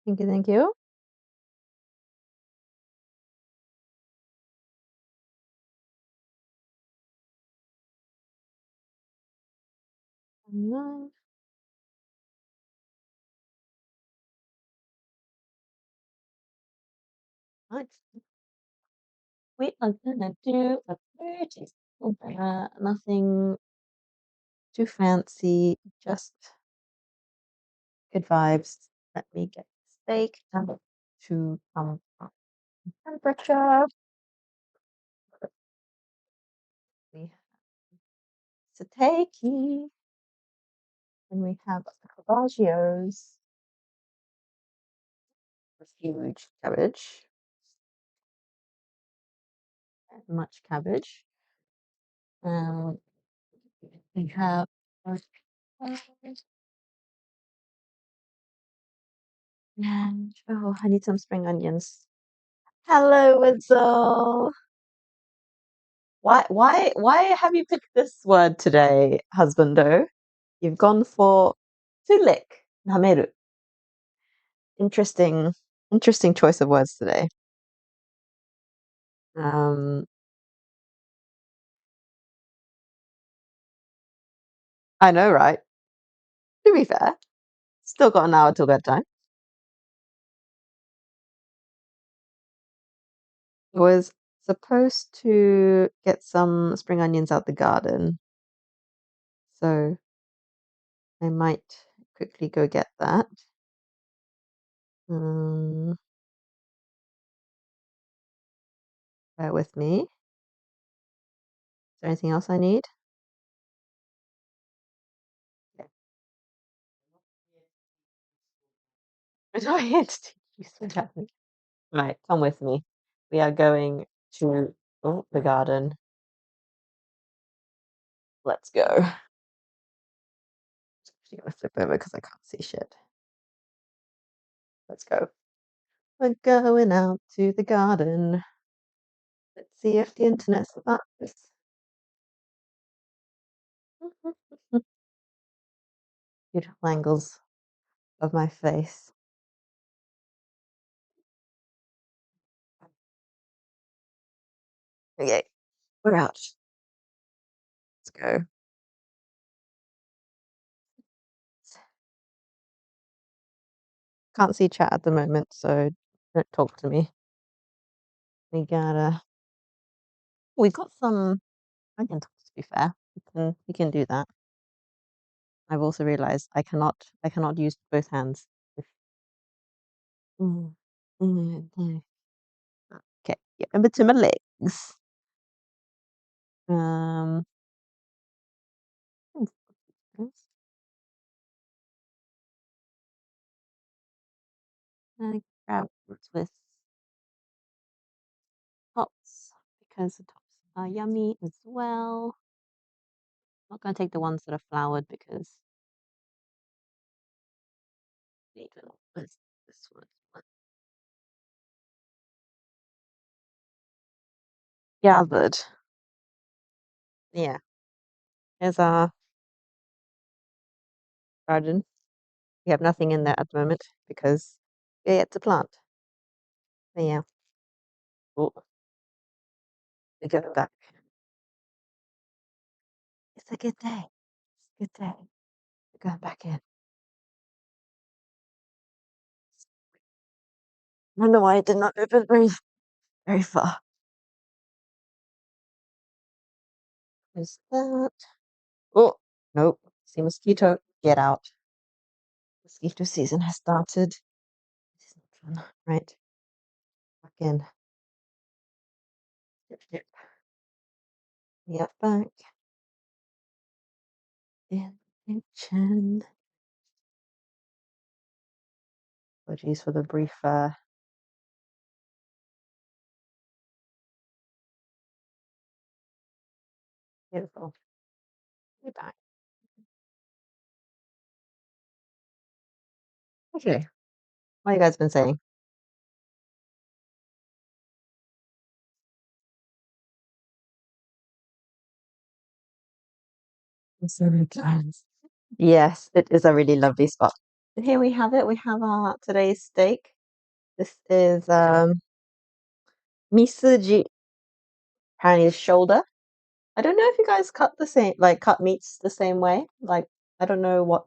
Thank you, thank you. No, nice. We are gonna do a pretty simple, nothing too fancy, just good vibes. Let me get the steak down to temperature. We have sataki, and we have carbagios, a huge cabbage, much cabbage. Um, we have and oh, I need some spring onions. Hello, Witzel. Why have you picked this word today, husbando? You've gone for tulik, nameru. Interesting, interesting choice of words today. Um, I know, right? To be fair, still got an hour till bedtime. I was supposed to get some spring onions out the garden, so I might quickly go get that. Um, bear with me. Is there anything else I need? Yeah. I'm not here to teach you spaghetti. Right, come with me. We are going to the garden. Let's go. Actually gonna flip over because I can't see shit. Let's go. We're going out to the garden. Let's see if the internet survives. Beautiful angles of my face. Okay, we're out. Let's go. Can't see chat at the moment, so don't talk to me. We gotta. We've got some onion tops, to be fair. We can do that. I've also realized I cannot use both hands. Mm, okay, yeah, remember to my legs. Um, I grab with tops because the tops are yummy as well. Not gonna take the ones that are floured because where's this one? Gathered. Yeah, here's our garden. We have nothing in there at the moment because we're yet to plant. So yeah, oh, we go back. It's a good day. It's a good day. We're going back in. I don't know why it did not open very far. Is that? Oh, nope. See mosquito. Get out. Mosquito season has started. This is not fun. Right. Back in. Yep, yep. Yep, back in the kitchen. Apologies for the brief beautiful. We're back. Okay. What have you guys been saying? So many times. Yes, it is a really lovely spot. And here we have it. We have our today's steak. This is misuji, apparently it's shoulder. I don't know if you guys cut the same, like cut meats the same way. Like I don't know what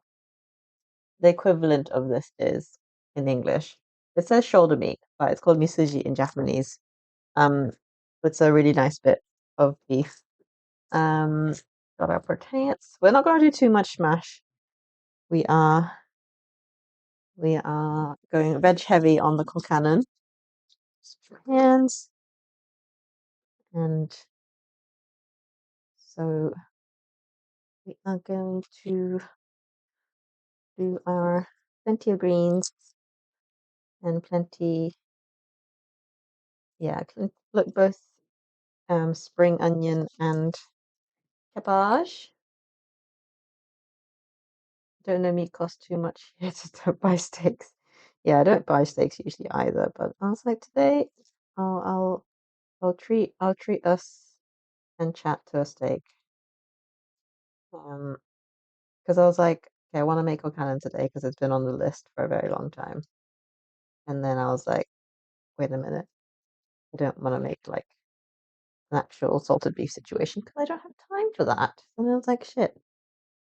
the equivalent of this is in English. It says shoulder meat, but it's called misuji in Japanese. Um, it's a really nice bit of beef. Um, got our proteins. We're not going to do too much smash. We are we are going veg heavy on the Colcannon. Hands and so we are going to do our plenty of greens and plenty, yeah, look both spring onion and cabbage. Don't know meat costs too much here, so don't buy steaks. Yeah, I don't buy steaks usually either, but I was like today I'll I'll treat us and chat to a steak. Because I was like, okay, I want to make O'Cannon today because it's been on the list for a very long time. And then I was like, wait a minute, I don't want to make like an actual salted beef situation because I don't have time for that. And I was like, shit,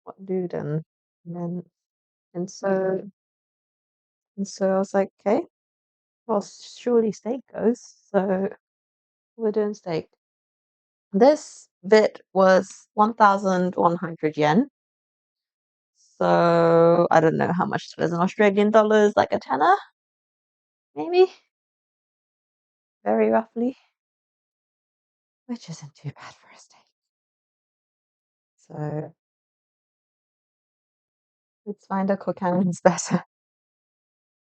what do then? And then and so and so I was like, okay, well surely steak goes. So we're doing steak. This bit was 1,100 yen. So I don't know how much it is in Australian dollars, like a tenner, maybe, very roughly, which isn't too bad for a steak. So let's find a Colcannon's better.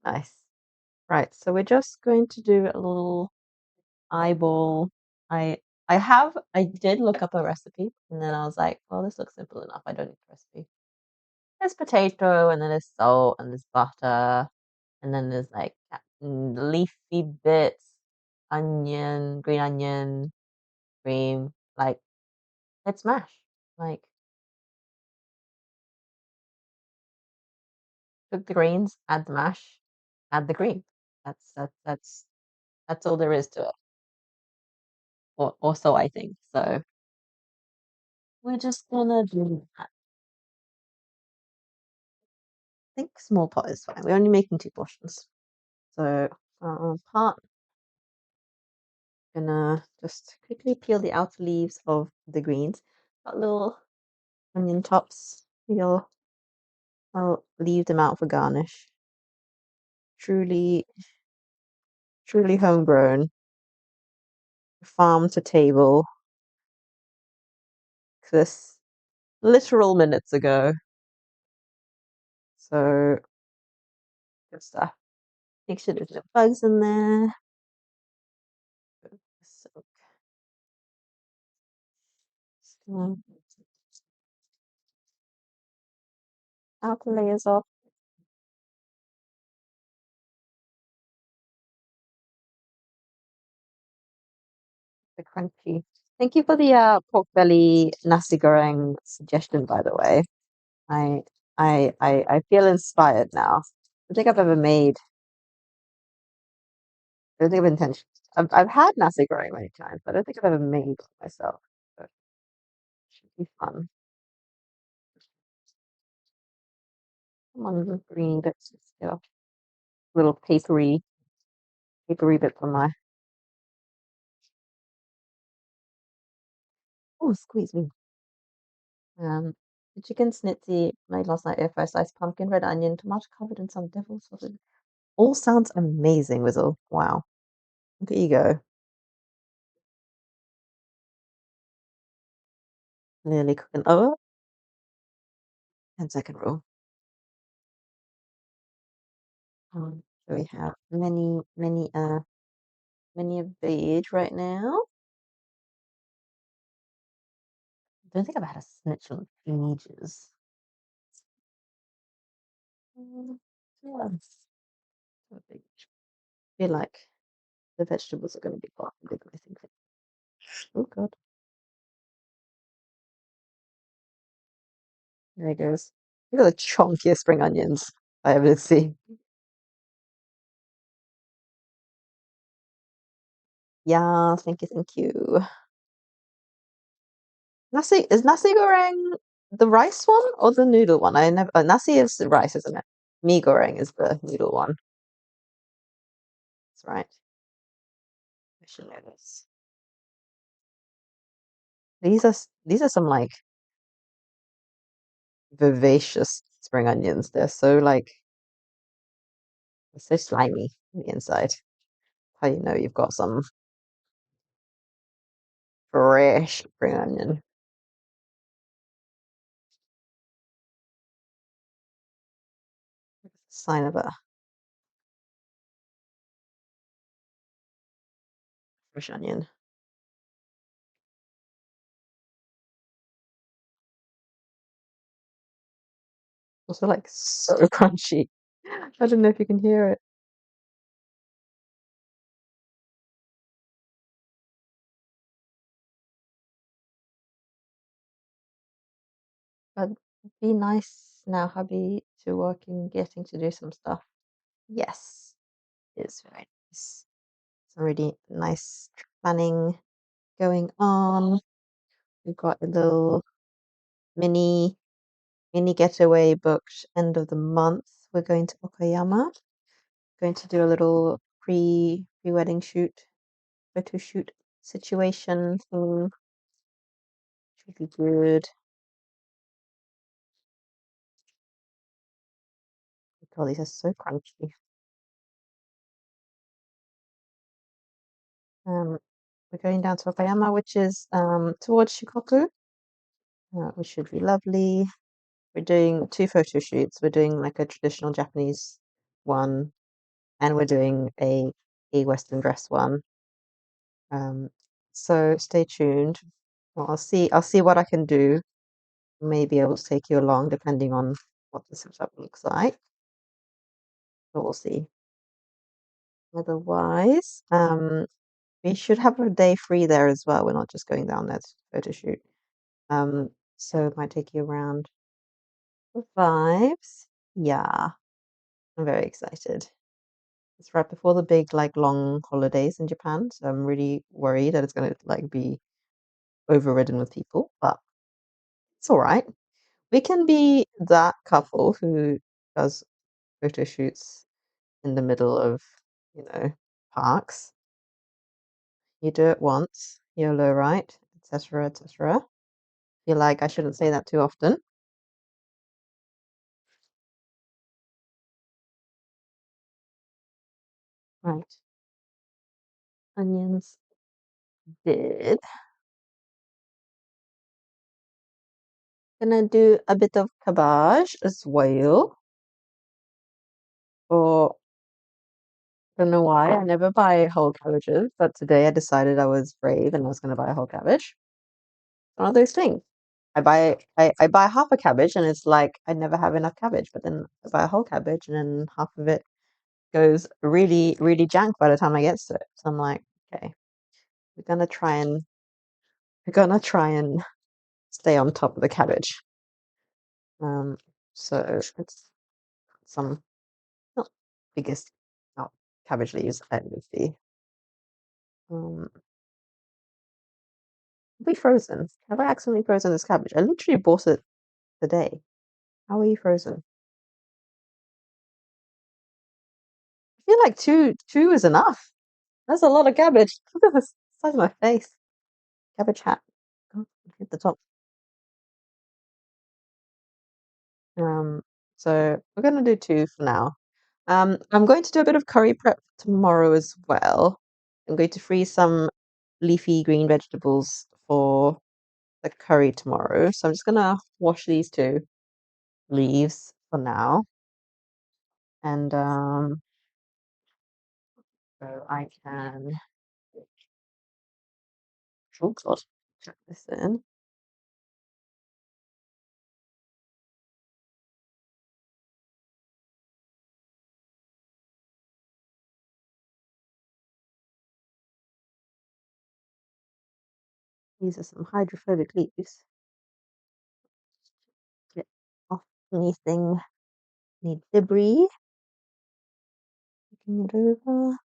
Nice. Right, so we're just going to do a little eyeball. I I did look up a recipe and then I was like, well, this looks simple enough. I don't need a recipe. There's potato and then there's salt and there's butter and then there's like leafy bits, onion, green onion, cream. Like let's mash. Like cook the greens, add the mash, add the cream. That's all there is to it. Or so I think. So we're just gonna do that. I think small pot is fine. We're only making two portions. So part gonna just quickly peel the outer leaves of the greens. Got little onion tops. Maybe I'll leave them out for garnish. Truly, truly homegrown, farm to table. This literal minutes ago. So good stuff. Make sure there's no bugs in there. So, outer layers off. The crunchy. Thank you for the pork belly nasi goreng suggestion, by the way. I I feel inspired now. I don't think I've ever made. I don't think I've intention. I've had nasi goreng many times, but I don't think I've ever made it myself. But it should be fun. Come on, the green bits. Let's get off little papery bits on my. Oh, squeeze me. The chicken schnitzel made last night, air fry sliced pumpkin, red onion, tomato covered in some devil's sausage. All sounds amazing, Wizzle. Wow. Look at you go. Nearly cooking. Oh, 10-second rule. So we have many of veg right now. I don't think I've had a schnitzel in ages. Yeah. I feel like the vegetables are going to be part of it, I think. Oh, God. There it goes. Look at the chunkiest spring onions. I ever see. Yeah, thank you. Nasi goreng the rice one or the noodle one? I never. Nasi is the rice, isn't it? Mi goreng is the noodle one. That's right. I should know this. These are some like vivacious spring onions. They're so slimy on the inside. How you know you've got some fresh spring onion. Sign of a fresh onion. Also like so crunchy. I don't know if you can hear it. But be nice now, hubby, to working, getting to do some stuff. Yes, it's very nice. Some really nice planning going on. We've got a little mini mini getaway booked end of the month. We're going to Okayama. Going to do a little pre-wedding shoot, photo shoot situation thing. Should be good. God, these are so crunchy. We're going down to Okayama, which is towards Shikoku, which should be lovely. We're doing two photo shoots. We're doing like a traditional Japanese one, and we're doing a Western dress one. So stay tuned. Well, I'll see what I can do. Maybe I will take you along depending on what the setup looks like. But we'll see. Otherwise, we should have a day free there as well. We're not just going down there to photo shoot. So it might take you around the vibes. Yeah, I'm very excited. It's right before the big like long holidays in Japan, so I'm really worried that it's gonna like be overridden with people, but it's all right. We can be that couple who does photo shoots in the middle of, you know, parks. You do it once, YOLO, right? Etc. etc. Feel like I shouldn't say that too often. Right. Onions did. Gonna do a bit of cabbage as well. Or don't know why. I never buy whole cabbages, but today I decided I was brave and I was gonna buy a whole cabbage. One of those things. I buy half a cabbage and it's like I never have enough cabbage, but then I buy a whole cabbage and then half of it goes really, really jank by the time I get to it. So I'm like, okay, we're gonna try and we're gonna try and stay on top of the cabbage. Um, so it's some not biggest not cabbage leaves, let me see. Um, we frozen. Have I accidentally frozen this cabbage? I literally bought it today. How are you frozen? I feel like two is enough. That's a lot of cabbage. Look at the size of my face. Cabbage hat. Oh, hit the top. Um, so we're gonna do two for now. I'm going to do a bit of curry prep tomorrow as well. I'm going to freeze some leafy green vegetables for the curry tomorrow. So I'm just gonna wash these two leaves for now. And so I can oh God, check this in. These are some hydrophobic leaves. Get off anything Any debris? Looking it over.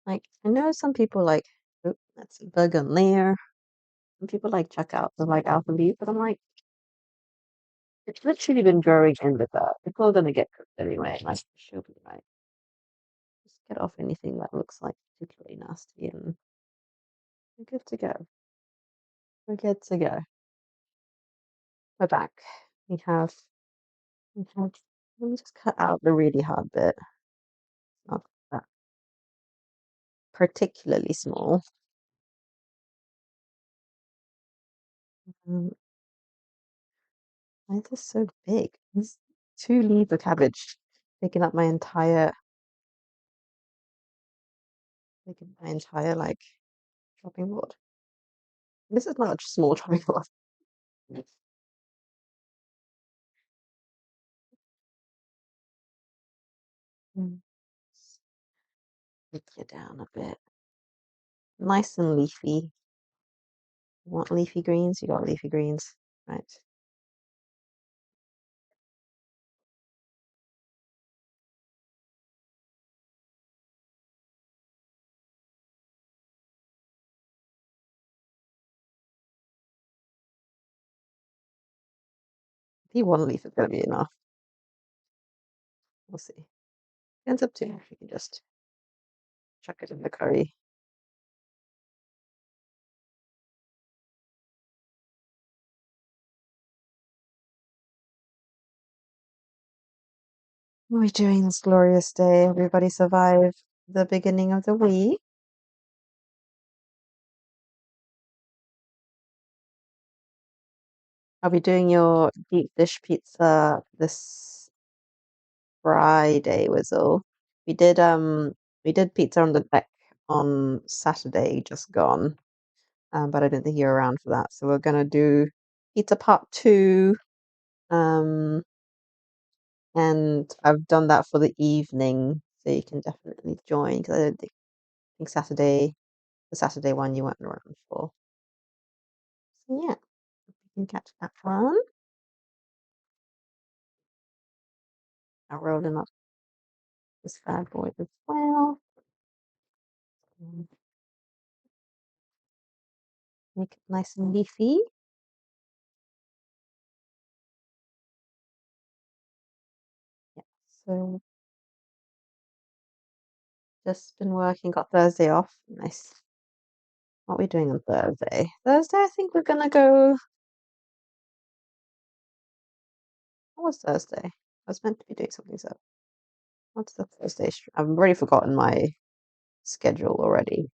Like, I know some people like, oh, that's a bug on there. Some people like check out the like alpha beef, but I'm like, it's literally been growing in with that. It's all gonna get cooked anyway. Like, she'll be right. Just get off anything that looks like particularly nasty, and we're good to go. We're good to go. We're back. We have. Let me just cut out the really hard bit. Not that particularly small. Um, why is this so big? This 2 leaves of cabbage taking up my entire like chopping board. This is not a small chopping board. Mm. Take it down a bit. Nice and leafy. You want leafy greens? You got leafy greens. Right. I think 1 leaf is going to be enough. We'll see. Ends up 2. You can just chuck it in the curry. What are we doing this glorious day? Everybody survived the beginning of the week. I'll be doing your deep dish pizza this Friday, Wizzle. We did pizza on the deck on Saturday, just gone. But I don't think you're around for that. So we're gonna do pizza part 2. Um, and I've done that for the evening, so you can definitely join because I don't think the Saturday one you weren't around for. So yeah, you can catch that one. I'll roll in up this bad boy as well. Make it nice and leafy. Yeah. So just been working, got Thursday off. Nice. What are we doing on Thursday? Thursday, I think we're gonna go. What was Thursday? I was meant to be doing something, so what's the Thursday? I've already forgotten my schedule already.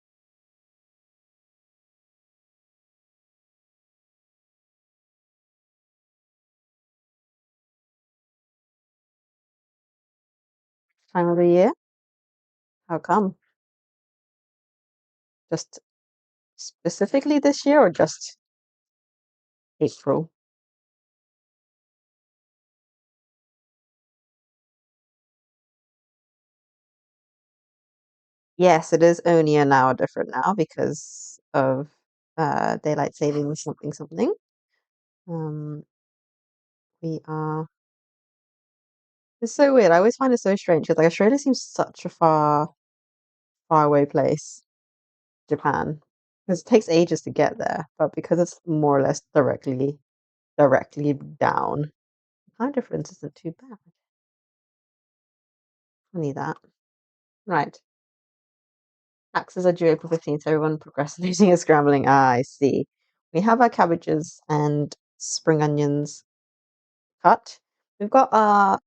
Time of the year? How come? Just specifically this year or just April? Yes, it is only an hour different now because of daylight savings something something. Um, we are. It's so weird. I always find it so strange because like Australia seems such a far away place. Japan, because it takes ages to get there, but because it's more or less directly down, time difference isn't too bad. Funny that. Right. Taxes are due April 15th, so everyone procrastinating is scrambling. Ah, I see. We have our cabbages and spring onions cut. We've got our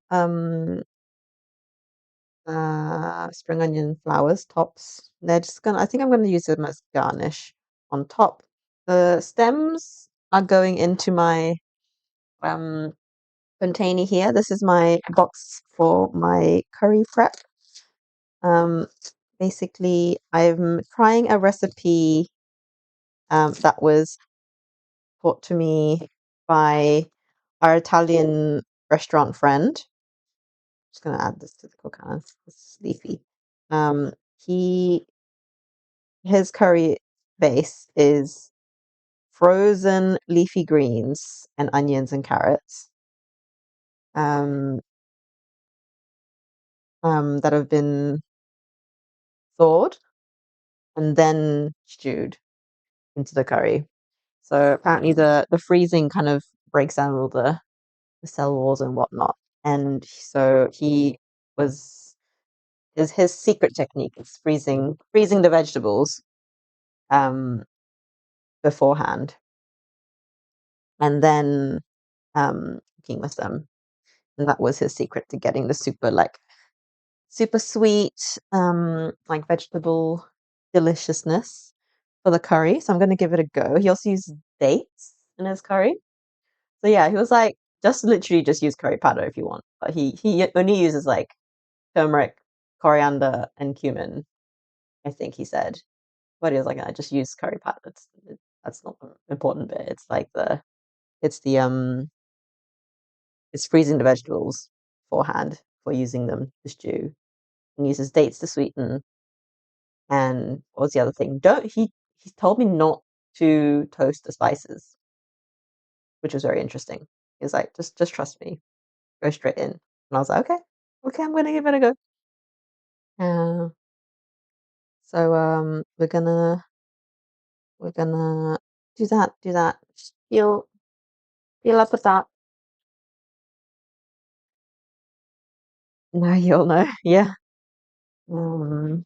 spring onion flowers, tops. They're just gonna I think I'm gonna use them as garnish on top. The stems are going into my um container here. This is my box for my curry prep. Um, basically, I'm trying a recipe that was taught to me by our Italian restaurant friend. Just gonna add this to the Colcannon. This is leafy. Um, he his curry base is frozen leafy greens and onions and carrots um, that have been thawed and then stewed into the curry. So apparently the freezing kind of breaks down all the cell walls and whatnot. And so he was is his secret technique is freezing the vegetables um, beforehand and then cooking with them. And that was his secret to getting the super sweet like vegetable deliciousness for the curry. So I'm going to give it a go. He also used dates in his curry. So yeah, he was like, just literally just use curry powder if you want. But he only uses like turmeric, coriander, and cumin, I think he said. But he was like, I just use curry powder. That's not the important bit. It's like it's the it's freezing the vegetables beforehand for using them to stew. And uses dates to sweeten. And what was the other thing? Don't he told me not to toast the spices, which was very interesting. He was like, just trust me, go straight in. And I was like, okay, okay, I'm gonna give it a go. Uh, so we're gonna do that. Feel up with that. Now you'll know. Yeah. Um,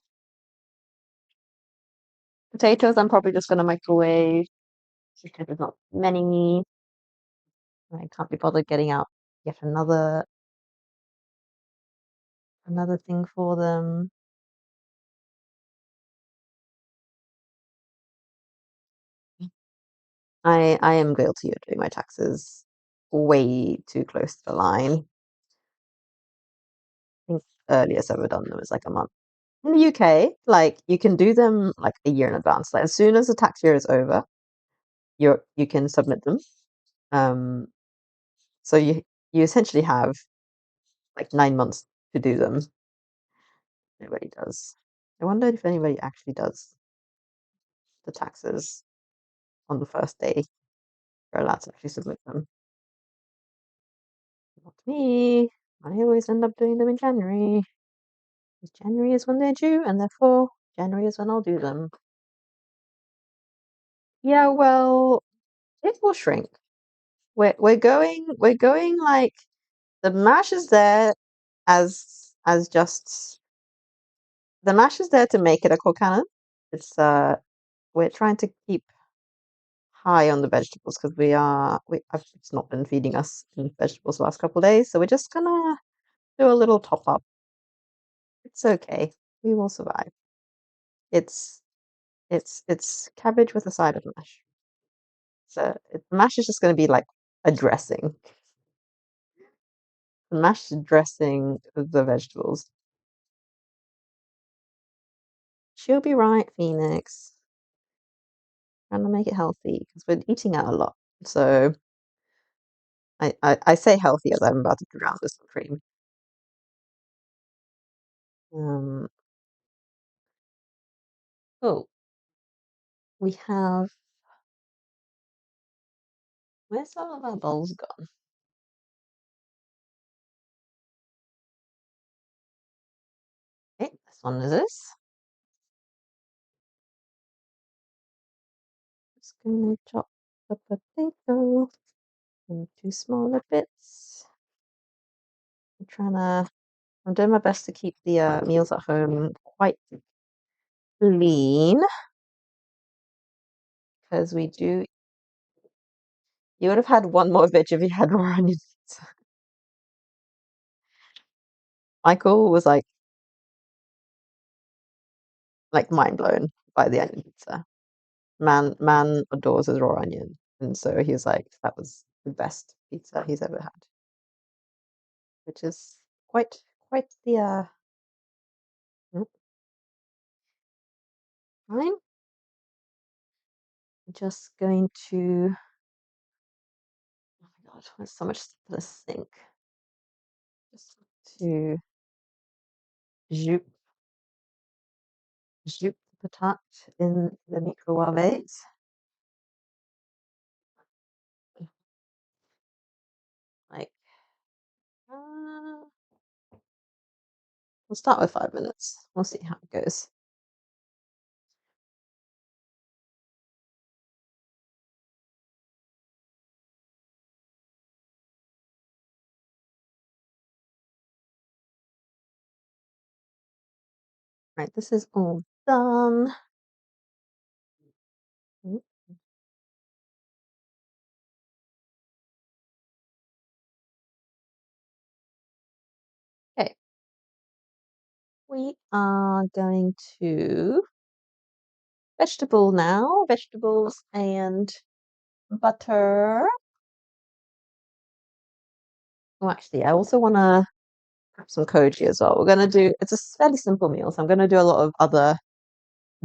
Potatoes, I'm probably just gonna microwave because there's not many. I can't be bothered getting out yet another thing for them. I am guilty of doing my taxes way too close to the line. I think earliest I've ever done them was like a month. In the UK, like you can do them like a year in advance. Like as soon as the tax year is over, you can submit them. Um, so you essentially have like 9 months to do them. Nobody does. I wonder if anybody actually does the taxes on the first day. You're allowed to actually submit them. Not me. I always end up doing them in January. 'Cause January is when they're due, and therefore January is when I'll do them. Yeah, well, it will shrink. We're going like the mash is there as just the mash is there to make it a Colcannon. It's we're trying to keep high on the vegetables because I've it's not been feeding us any vegetables the last couple of days, so we're just gonna do a little top up. It's okay. We will survive. It's it's cabbage with a side of mash. So mash is just gonna be like a dressing. The mash is dressing the vegetables. She'll be right, Phoenix. Trying to make it healthy because we're eating out a lot. So I say healthy as I'm about to drown this in cream. Um, oh, we have where's all of our bowls gone? Okay, this one is this. Just gonna chop the potato into smaller bits. I'm doing my best to keep the meals at home quite lean because we do. You would have had one more veg if you had raw onions. Michael was like mind blown by the onion pizza. Man adores his raw onion, and so he was like, that was the best pizza he's ever had, which is quite the mm, fine. Just going to. Oh my god, there's so much stuff in the sink. Just to zoop zoop the patat in the microwave. We'll start with 5 minutes. We'll see how it goes. Right, this is all done. Mm, Okay, we are going to vegetable now. Vegetables and butter. Oh, actually, I also want to have some koji as well. We're gonna do. It's a fairly simple meal, so I'm gonna do a lot of other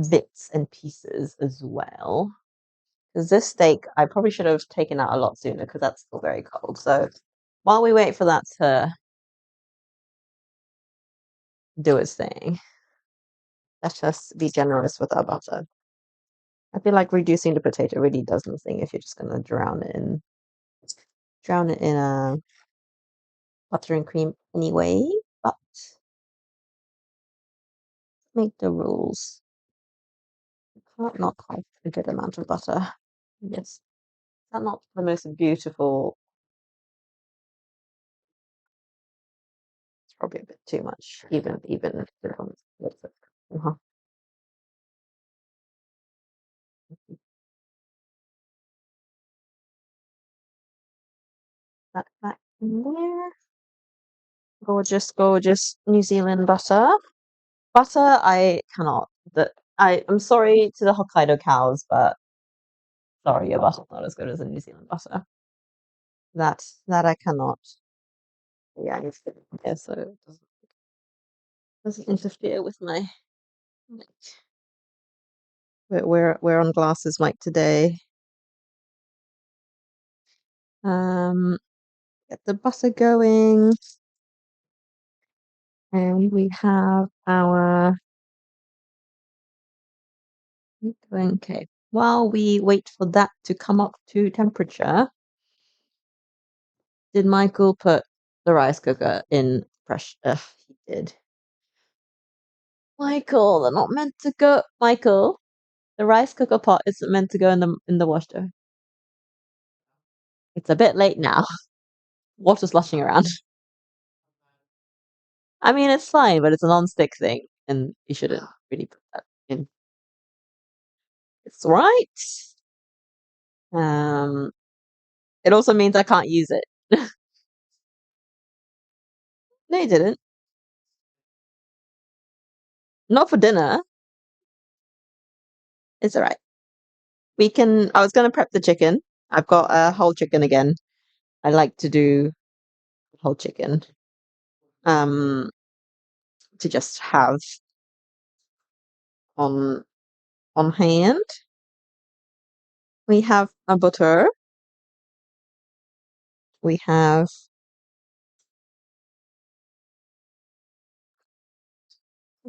bits and pieces as well. Because this steak, I probably should have taken out a lot sooner because that's still very cold. So while we wait for that to do its thing, let's just be generous with our butter. I feel like reducing the potato really does nothing if you're just gonna drown it in butter and cream anyway. But make the rules. Can't not have a good amount of butter. Yes, that's not the most beautiful. It's probably a bit too much, even if it comes with it. Uh-huh. That back in there. Gorgeous, gorgeous New Zealand butter. Butter, I cannot. I'm sorry to the Hokkaido cows, but sorry, your butter's not as good as the New Zealand butter. That I cannot. Yeah, I need to get it here so it doesn't interfere with my mic. We're on glasses mic today. Get the butter going, and we have our going. Okay. While we wait for that to come up to temperature, did Michael put the rice cooker in pressure? He did. Michael, they're not meant to go. Michael, the rice cooker pot isn't meant to go in the washer. It's a bit late now. Water slushing around. I mean, it's fine, but it's a non-stick thing, and you shouldn't really put that in. It's right. Um, it also means I can't use it. No, you didn't. Not for dinner. It's all right. We can. I was going to prep the chicken. I've got a whole chicken again. I like to do whole chicken. Um, to just have on on hand. We have a butter. We have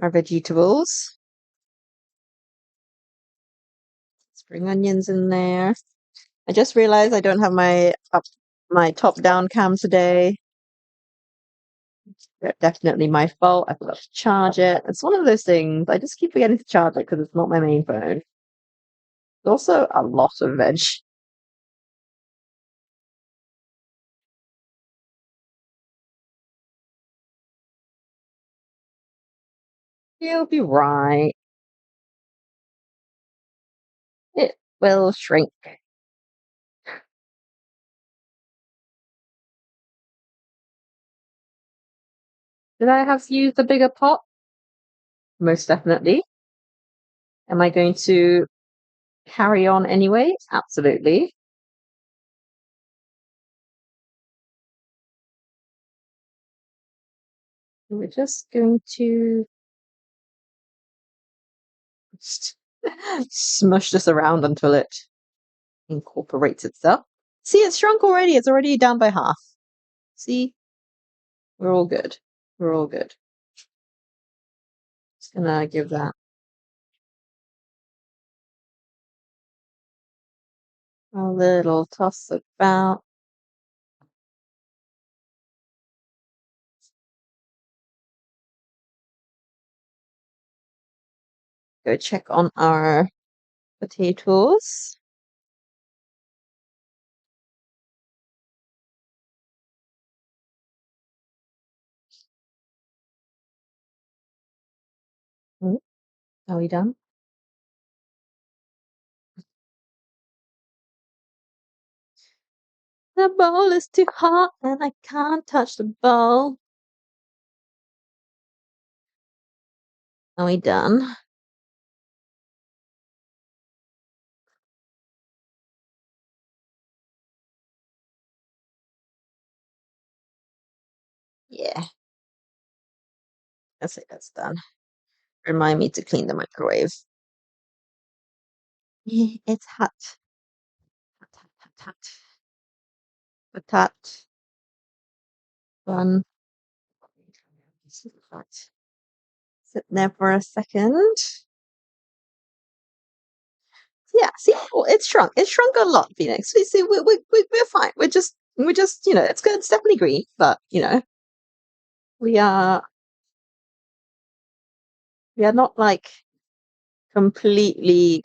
our vegetables. Spring onions in there. I just realized I don't have my top down cam today. Definitely my fault. I forgot to charge it. It's one of those things. I just keep forgetting to charge it because it's not my main phone. There's also a lot of veg. You'll be right. It will shrink. Did I have to use the bigger pot? Most definitely. Am I going to carry on anyway? Absolutely. We're just going to smush this around until it incorporates itself. See, it's shrunk already. It's already down by half. See, we're all good. We're all good. Just gonna give that a little toss about. go check on our potatoes. Mm, Are we done? The bowl is too hot and I can't touch the bowl. Are we done? Yeah, that's it. That's done. Remind me to clean the microwave. It's hot. Hot, hot, hot, hot. Hot. Fun. Sit hot. Sit there for a second. Yeah, see, well, it's shrunk. It's shrunk a lot, Phoenix. We see, we're fine. We're just, it's good. It's definitely green, but we are, we are not like completely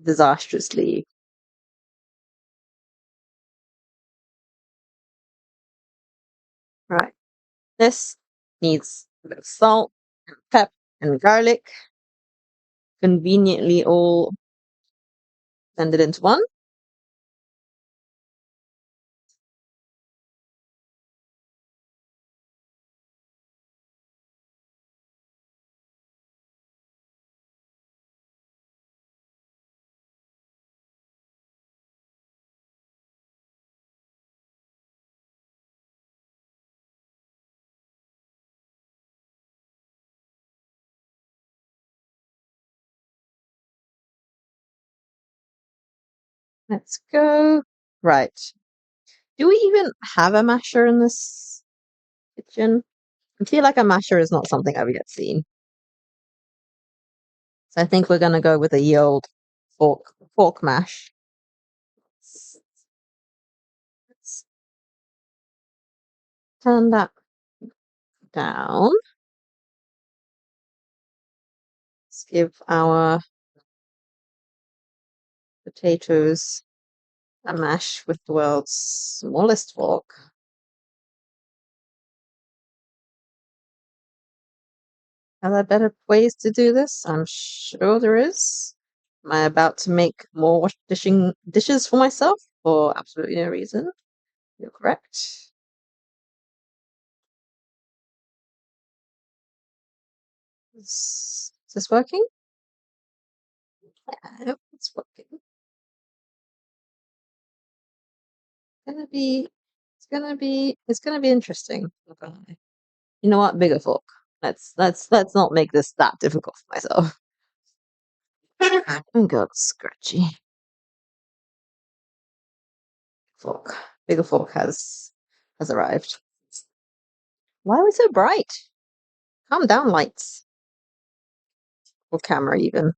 disastrously. Right. This needs a bit of salt, and pep, and garlic. Conveniently all blended into one. Let's go. Right. Do we even have a masher in this kitchen? I feel like a masher is not something I've yet seen. So I think we're gonna go with a ye old fork mash. Let's turn that down. Let's give our potatoes a mash with the world's smallest fork. Are there better ways to do this? I'm sure there is. Am I about to make more dishes for myself for absolutely no reason? You're correct. Is this working? Yeah, it's working. It's gonna be interesting. Okay. You know what? Bigger fork. Let's not make this that difficult for myself. Oh god, scratchy. Fork. Bigger fork has arrived. Why are we so bright? Calm down, lights. Or camera even.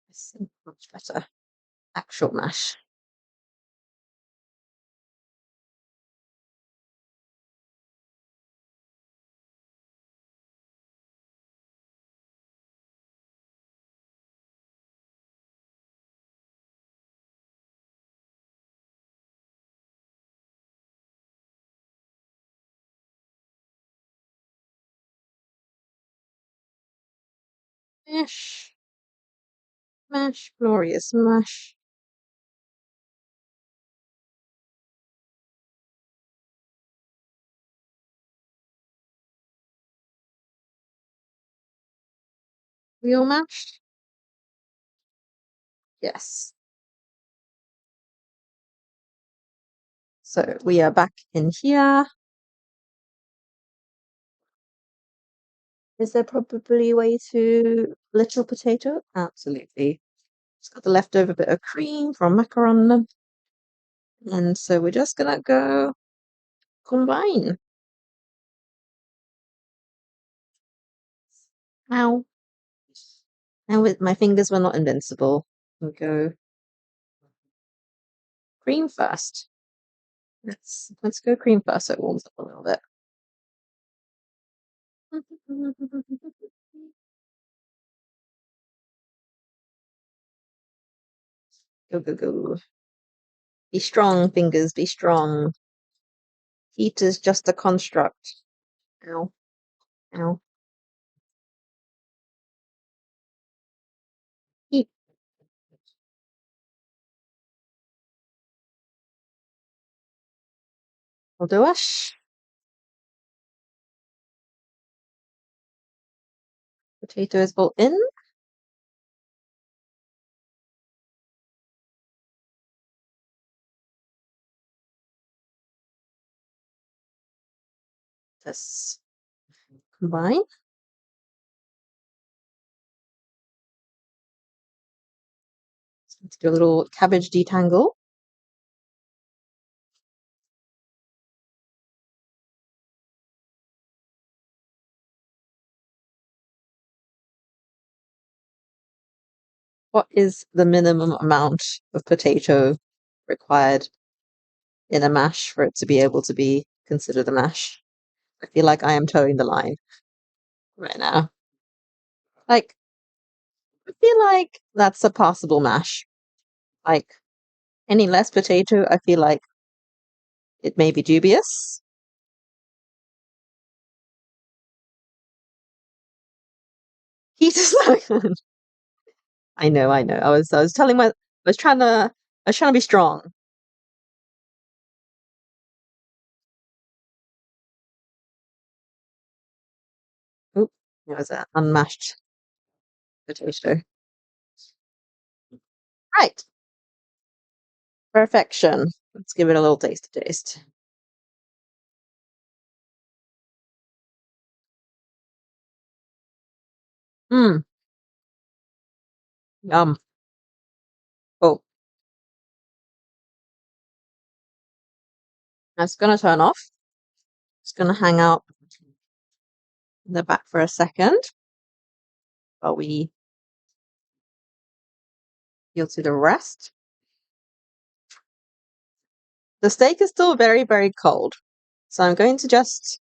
This is much better. Actual mash. Mash. Mash. Glorious mash. We all mashed? Yes. So we are back in here. Is there probably a way to little potato? Absolutely. Just got the leftover bit of cream from macaron. And so we're just gonna go combine. Ow. And with my fingers were not invincible. We'll go cream first. Let's go cream first so it warms up a little bit. Go, go, go. Be strong, fingers, be strong. Heat is just a construct. Ow, ow. Heat will do us. Potato is bolt in. Let's combine. Let's do a little cabbage detangle. What is the minimum amount of potato required in a mash for it to be able to be considered a mash? I feel like I am towing the line right now. Like, I feel like that's a passable mash. Like, any less potato, I feel like it may be dubious. Heat is not good. I know, I know. I was trying to be strong. Oop, it was an unmashed potato. Right, perfection. Let's give it a little taste. Mmm, yum. Oh, that's gonna turn off. It's gonna hang out in the back for a second while we peel to the rest. The steak is still very, very cold, so I'm going to just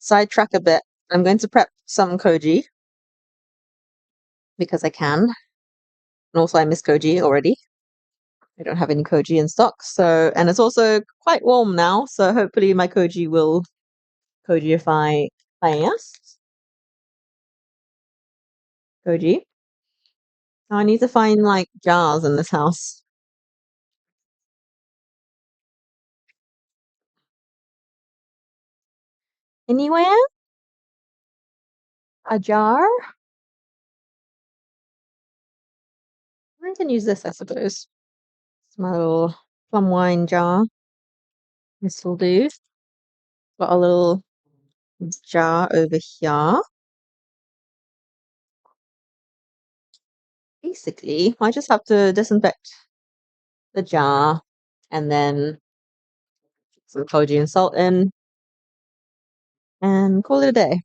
sidetrack a bit. I'm going to prep some koji because I can, and also I miss koji already. I don't have any koji in stock, so and it's also quite warm now, so hopefully my koji will kojiify fast. Koji. Now I need to find like jars in this house. Anywhere? A jar? I can use this, I suppose. It's my little plum wine jar. This will do. Got a little jar over here. Basically, I just have to disinfect the jar and then put some koji and salt in and call it a day.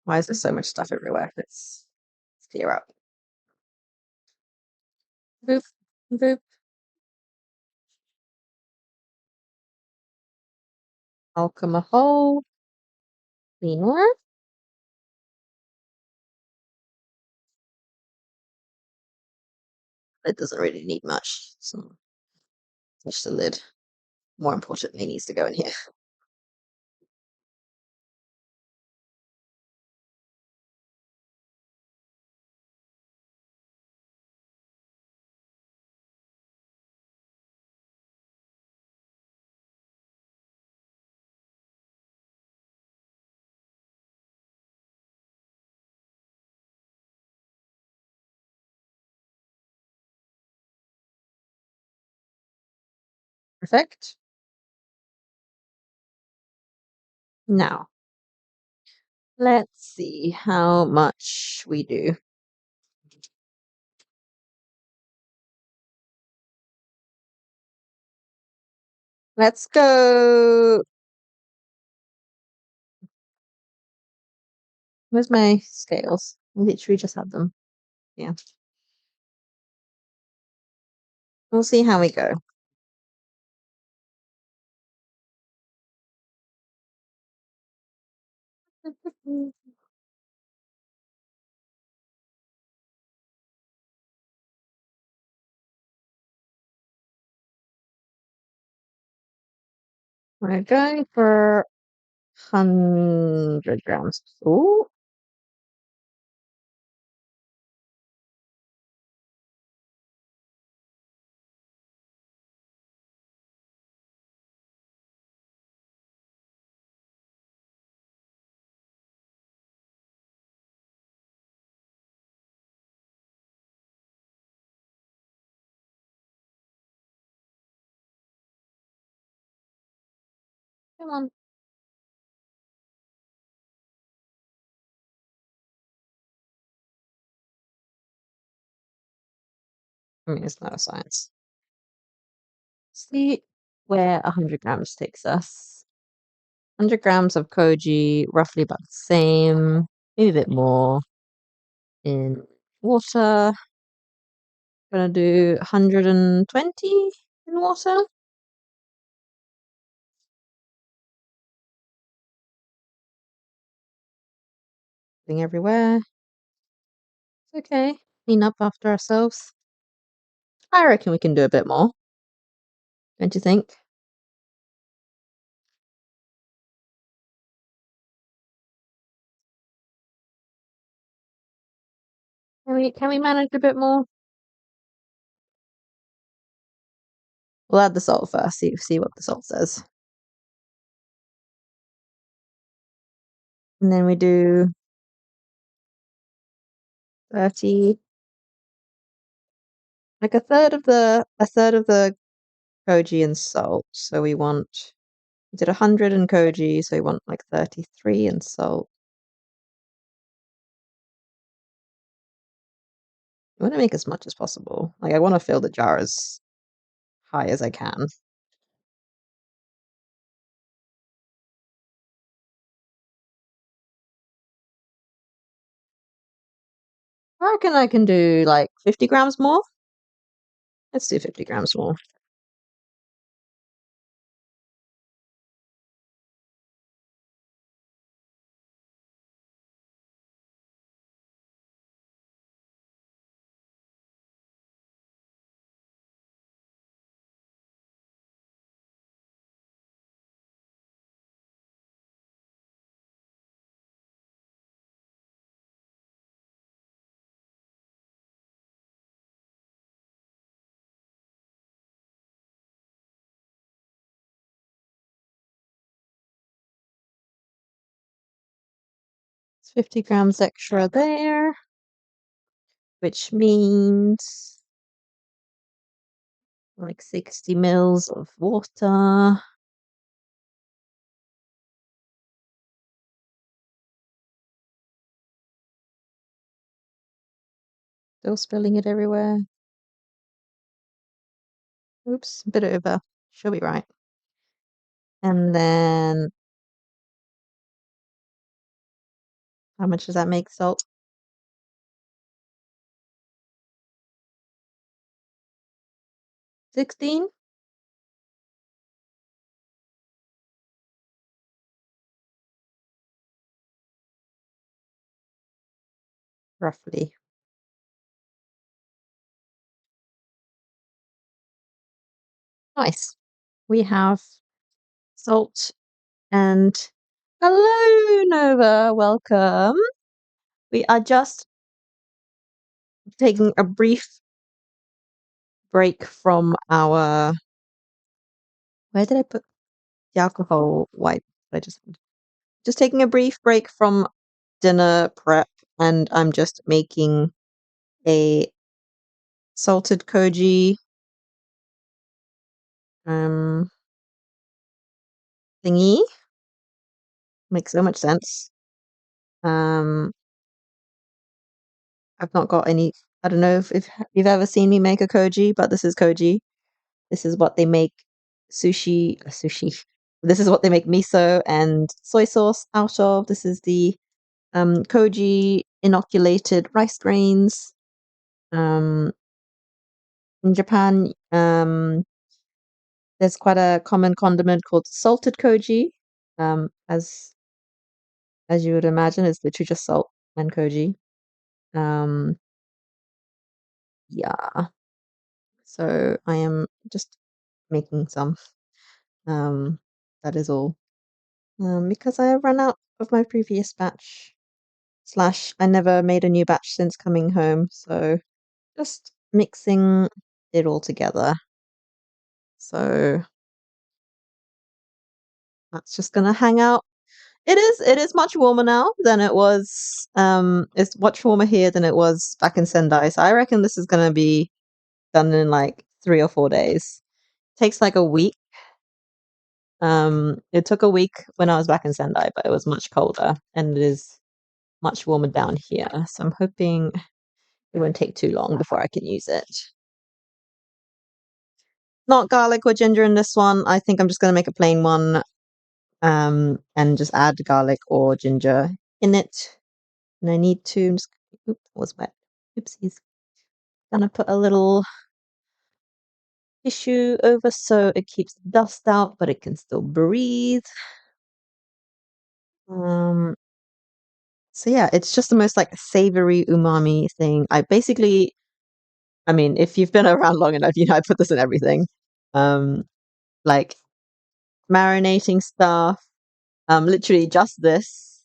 Why is there so much stuff everywhere? Let's clear up. Boop, boop. Alcohol, cleaner. It doesn't really need much. So touch the lid. More importantly, needs to go in here. Perfect. Now, let's see how much we do. Let's go. Where's my scales? I literally just have them. Yeah. We'll see how we go. We're going for 100 grams. Ooh, come on. I mean, it's not a science. See where 100 grams takes us. 100 grams of koji, roughly about the same, maybe a bit more in water. Gonna do 120 in water. Thing everywhere. It's okay. Clean up after ourselves. I reckon we can do a bit more. Don't you think? Can we manage a bit more? We'll add the salt first. See what the salt says. And then we do 30, like a third of the koji and salt. So we did 100 in koji, so we want like 33 in salt. I want to make as much as possible. Like I want to fill the jar as high as I can. I reckon I can do like 50 grams more. Let's do 50 grams more. It's 50 grams extra there, which means like 60 mils of water. Still spilling it everywhere. Oops, a bit over. She'll be right. And then how much does that make salt? 16? Roughly. Nice. We have salt and hello, Nova. Welcome. We are just taking a brief break from our. Where did I put the alcohol wipe? I just taking a brief break from dinner prep, and I'm just making a salted koji thingy. Makes so much sense. I've not got any. I don't know if you've ever seen me make a koji, but this is koji. This is what they make sushi. This is what they make miso and soy sauce out of. This is the koji inoculated rice grains. In Japan, there's quite a common condiment called salted koji, as as you would imagine, it's literally just salt and koji. Um, yeah. So I am just making some. Um, that is all. Because I have run out of my previous batch. Slash, I never made a new batch since coming home, so just mixing it all together. So that's just gonna hang out. It is much warmer now than it was. It's much warmer here than it was back in Sendai. So I reckon this is gonna be done in like 3 or 4 days. Takes like a week. It took a week when I was back in Sendai, but it was much colder and it is much warmer down here. So I'm hoping it won't take too long before I can use it. Not garlic or ginger in this one. I think I'm just gonna make a plain one. And just add garlic or ginger in it. And I need to just, oops, was wet. Oopsies. Gonna put a little tissue over so it keeps the dust out, but it can still breathe. Um, so yeah, it's just the most like savory umami thing. I mean, if you've been around long enough, you know I put this in everything. Um, like marinating stuff. Literally just this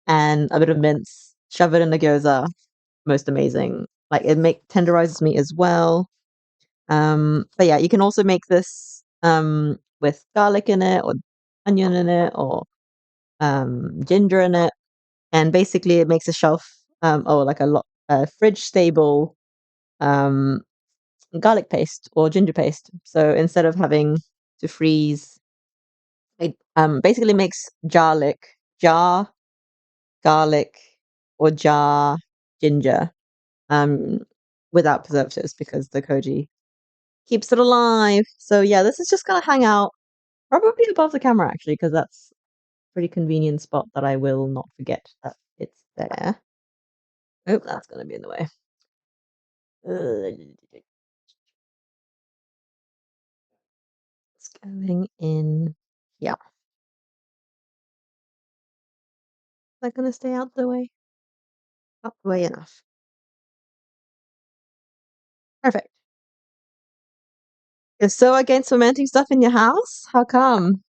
and a bit of mince. Shove it in the gyoza. Most amazing. Like it tenderizes meat as well. But yeah, you can also make this with garlic in it or onion in it or ginger in it, and basically it makes a shelf or like a lot fridge stable um garlic paste or ginger paste. So instead of having to freeze, it basically makes jar garlic or jar ginger um without preservatives because the koji keeps it alive. So yeah, this is just gonna hang out probably above the camera actually, because that's a pretty convenient spot that I will not forget that it's there. Oh, that's gonna be in the way. It's going in. Yeah. Is that gonna stay out the way? Out the way enough. Perfect. You're so against fermenting stuff in your house? How come?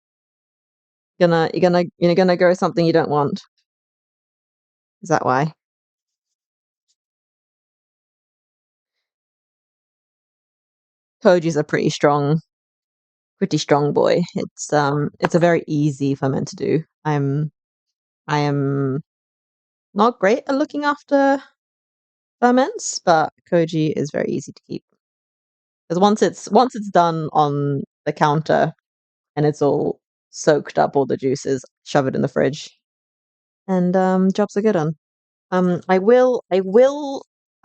You're gonna grow something you don't want. Is that why? Koji's a pretty strong boy. It's a very easy ferment to do. I am not great at looking after ferments, but koji is very easy to keep. Because once it's done on the counter and it's all soaked up all the juices, shove it in the fridge, and jobs are good on. I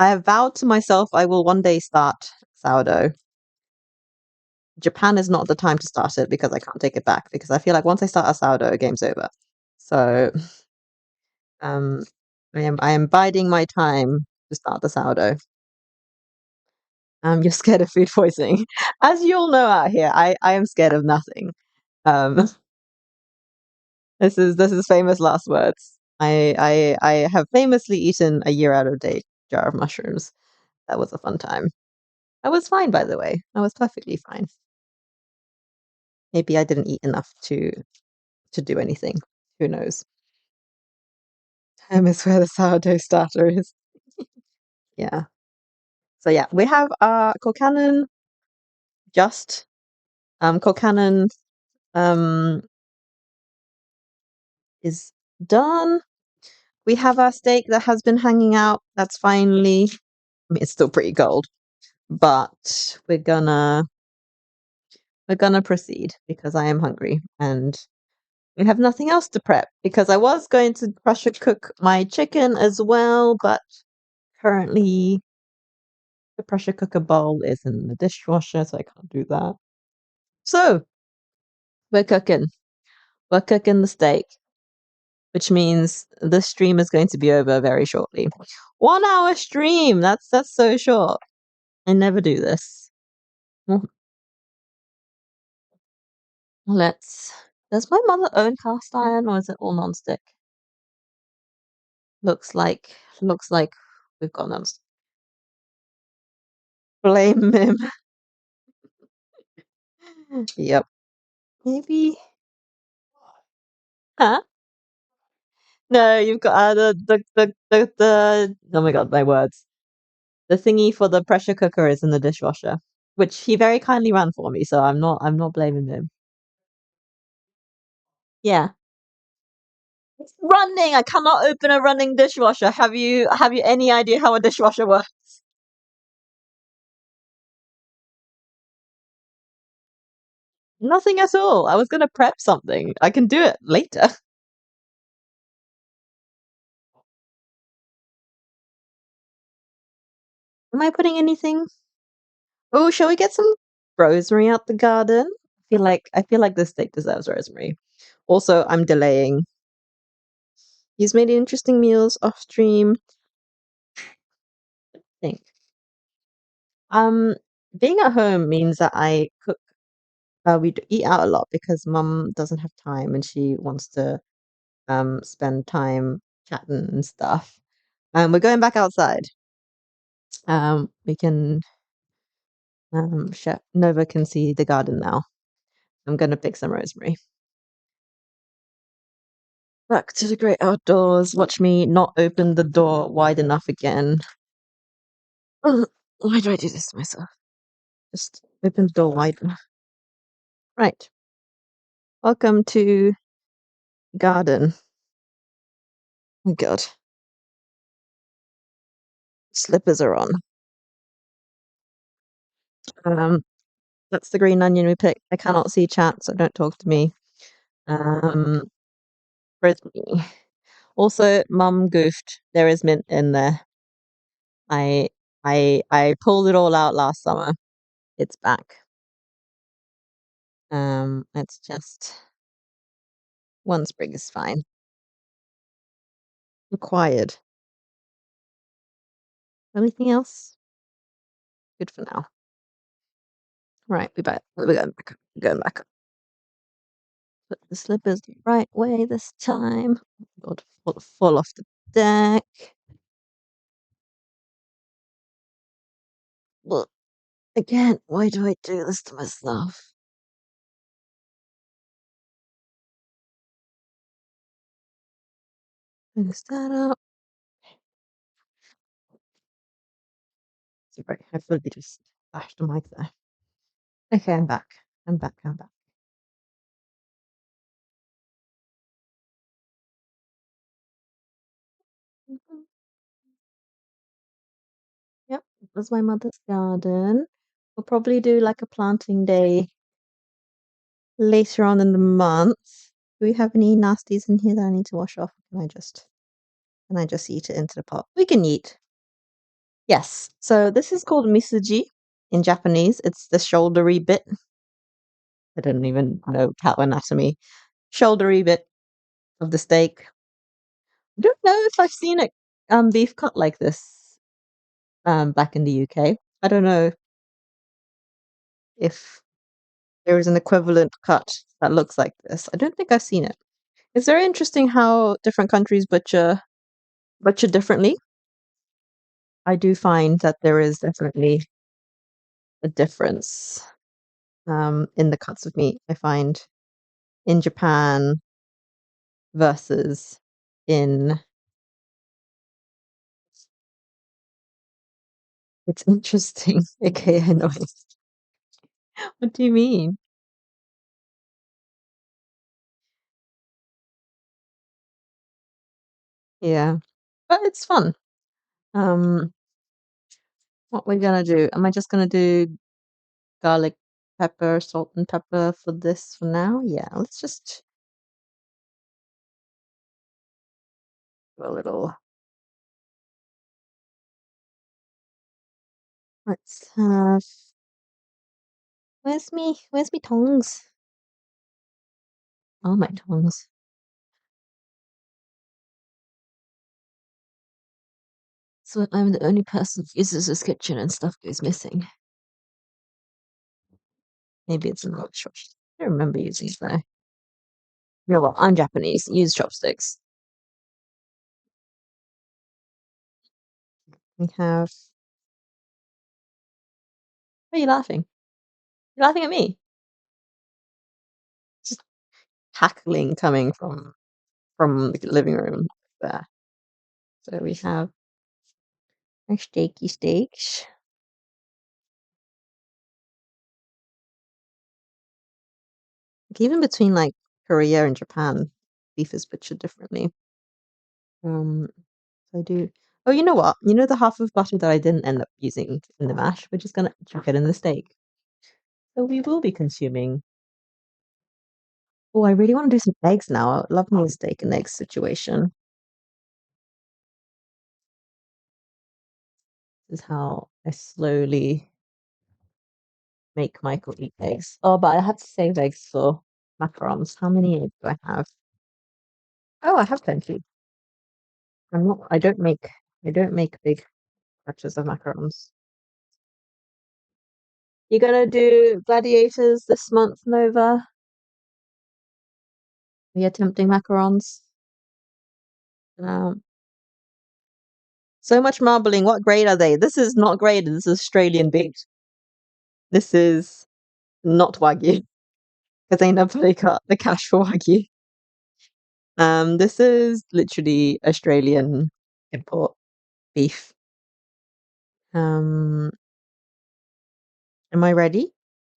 have vowed to myself I will one day start sourdough. Japan is not the time to start it because I can't take it back because I feel like once I start a sourdough, game's over. So um I am biding my time to start the sourdough. You're scared of food poisoning. As you all know out here, I am scared of nothing. Um, this is famous last words. I have famously eaten a year out of date jar of mushrooms. That was a fun time. I was fine, by the way. I was perfectly fine. Maybe I didn't eat enough to do anything. Who knows? Time is where the sourdough starter is. Yeah. So yeah, we have Colcannon just Colcannon um is done. We have our steak that has been hanging out. That's finally, I mean, it's still pretty cold, but we're gonna proceed because I am hungry and we have nothing else to prep because I was going to pressure cook my chicken as well, but currently the pressure cooker bowl is in the dishwasher, so I can't do that. So we're cooking. We're cooking the steak, which means the stream is going to be over very shortly. 1 hour stream. That's so short. I never do this. Well, let's. Does my mother own cast iron or is it all non-stick? Looks like looks like we've got an blame him. Yep. Maybe. Huh? No, you've got the oh my god, my words. The thingy for the pressure cooker is in the dishwasher, which he very kindly ran for me, so I'm not blaming him. Yeah. It's running. I cannot open a running dishwasher. Have you any idea how a dishwasher works? Nothing at all. I was gonna prep something. I can do it later. Am I putting anything? Oh, shall we get some rosemary out the garden? I feel like this steak deserves rosemary. Also, I'm delaying. He's made interesting meals off stream. Think. Um, Being at home means that I cook. We eat out a lot because Mum doesn't have time and she wants to spend time chatting and stuff. We're going back outside. We can Chef Nova can see the garden now. I'm gonna pick some rosemary. Back to the great outdoors. Watch me not open the door wide enough again. Ugh, why do I do this to myself? Just open the door wide. Right. Welcome to garden. Oh God. Slippers are on. Um, that's the green onion we picked. I cannot see chat, so don't talk to me. Um, rosemary. Also, Mum goofed. There is mint in there. I I pulled it all out last summer. It's back. It's just one sprig is fine. Required. Anything else? Good for now. Right, we're going back up. We're going back up. Put the slippers the right way this time. God, fall off the deck. Look, again, why do I do this to myself? Fix that up. Sorry, I fully just bashed the mic there. Okay, I'm back. I'm back. I'm back. Mhm. Yep, it was my mother's garden. We'll probably do like a planting day later on in the month. Do we have any nasties in here that I need to wash off? Can I just eat it into the pot? We can eat. Yes. So this is called misuji in Japanese. It's the shouldery bit. I don't even know cow anatomy. Shouldery bit of the steak. I don't know if I've seen it beef cut like this back in the UK. I don't know if there is an equivalent cut that looks like this. I don't think I've seen it. It's very interesting how different countries butcher differently. I do find that there is definitely a difference in the cuts of meat. I find in Japan versus in it's interesting. Okay, I know. What do you mean? Yeah, but it's fun. Um, what we're gonna do? Am I just gonna do garlic pepper, salt and pepper for this for now? Yeah, let's just do a little. Let's have. Where's me tongs? Oh, my tongs. So I'm the only person who uses this kitchen and stuff goes missing. Maybe it's a not short. I don't remember using it though. You know what? I'm Japanese. Use chopsticks. We have. Why are you laughing? You're laughing at me. Just cackling coming from the living room there. So we have our steaky steaks. Like, even between like Korea and Japan, beef is butchered differently. Um, I do. Oh, you know what? You know the half of butter that I didn't end up using in the mash? We're just gonna chuck it in the steak. So we will be consuming. Oh, I really want to do some eggs now. I love me a steak and eggs situation. This is how I slowly make Michael eat eggs. Oh, but I have to save eggs for macarons. How many eggs do I have? Oh, I have plenty. I'm not. I don't make. I don't make big batches of macarons. You gonna do gladiators this month, Nova? Are you attempting macarons? Um, so much marbling. What grade are they? This is not graded. This is Australian beef. This is not Wagyu because they never got the cash for Wagyu. This is literally Australian import beef. Am I ready?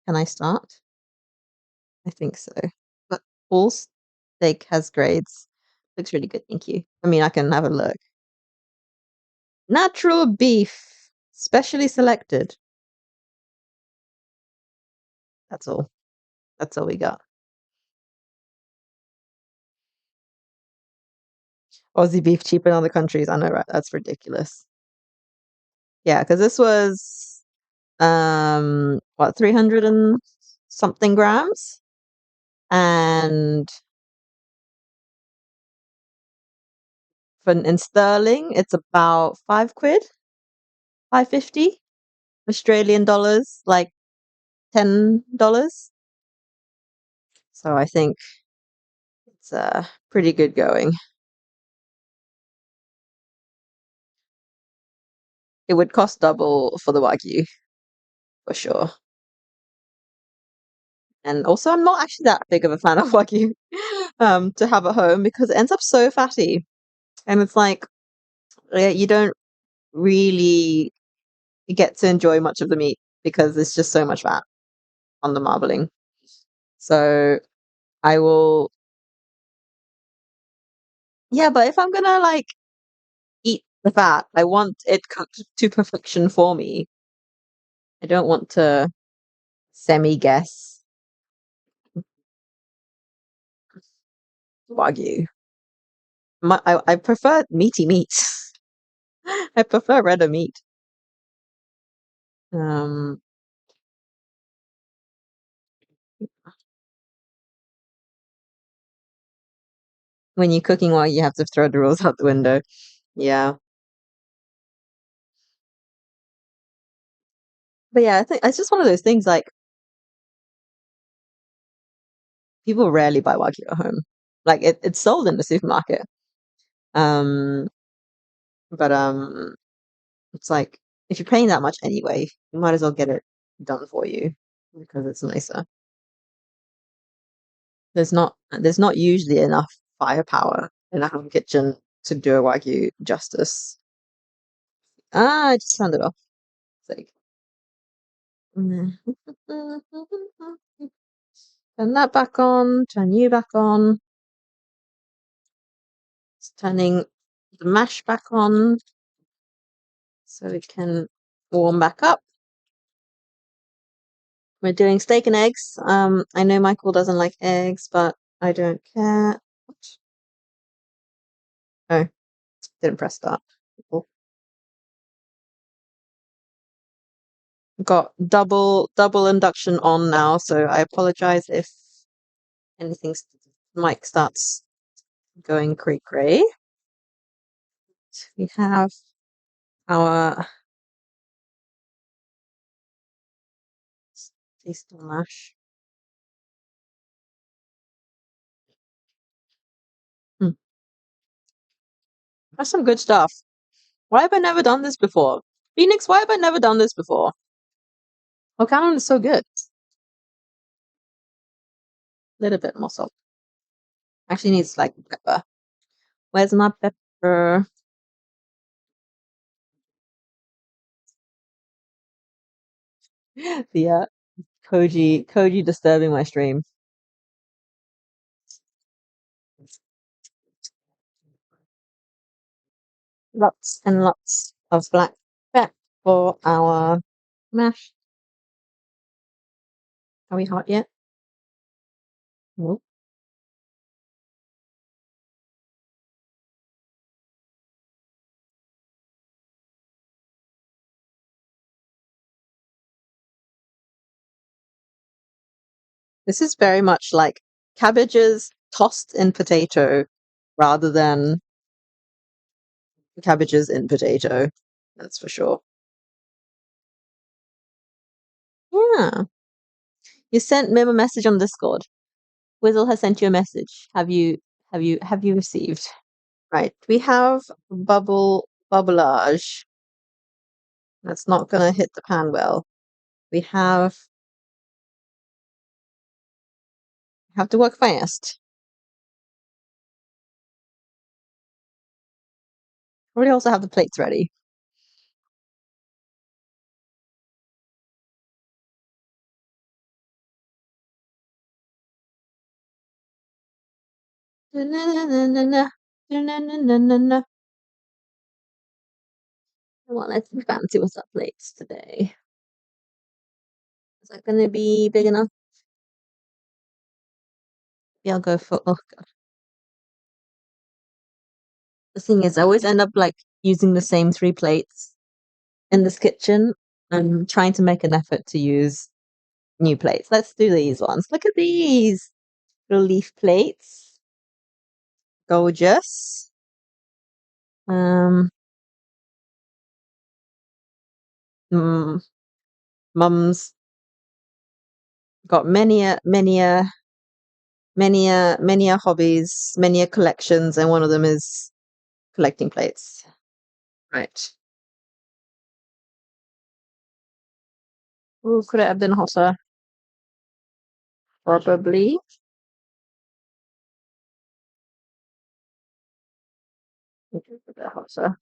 Can I start? I think so. But all steak has grades. Looks really good, thank you. I mean, I can have a look. Natural beef, specially selected. That's all. That's all we got. Aussie beef cheaper in other countries. I know, right? That's ridiculous. Yeah, because this was what, 300 and something grams, and in sterling, it's about £5, 5.50 Australian dollars, like $10. So I think it's pretty good going. It would cost double for the Wagyu for sure. And also, I'm not actually that big of a fan of Wagyu to have at home because it ends up so fatty, and it's like you don't really get to enjoy much of the meat because there's just so much fat on the marbling. So I will, yeah, but if I'm gonna like eat the fat, I want it cooked to perfection for me. I don't want to semi guess Wagyu. I prefer meaty meat. I prefer redder meat. Um, when you're cooking while you have to throw the rules out the window. Yeah. But yeah, I think it's just one of those things like people rarely buy Wagyu at home. Like it's sold in the supermarket. Um, but it's like if you're paying that much anyway, you might as well get it done for you because it's nicer. There's not usually enough firepower in a home kitchen to do a Wagyu justice. Ah, I just turned it off. Sake. Turn that back on, turn you back on. It's turning the mash back on so it can warm back up. We're doing steak and eggs. I know Michael doesn't like eggs, but I don't care. What? Oh, didn't press start. Cool. Got double induction on now, so I apologize if anything mic starts going cray. We have our tasty mash. That's some good stuff. Why have I never done this before? Phoenix, why have I never done this before? Colcannon is so good. Little bit more salt. Actually needs like pepper. Where's my pepper? The Koji disturbing my stream. Lots and lots of black pepper for our mash. Are we hot yet? Nope. This is very much like cabbages tossed in potato rather than cabbages in potato. That's for sure. Yeah. You sent Mim a message on Discord. Wizzle has sent you a message. Have you received? Right. We have bubblage. That's not gonna hit the pan well. We have to work fast. We also have the plates ready. Well, let's be fancy with our plates today. Is that going to be big enough? Yeah, I'll go for. Oh god. The thing is, I always end up like using the same 3 plates in this kitchen. I'm trying to make an effort to use new plates. Let's do these ones. Look at these little leaf plates. Gorgeous. Um, Mum's got many a hobbies, many a collections, and one of them is collecting plates. Right. Ooh, could it have been hotter? Probably. It is a bit hotter.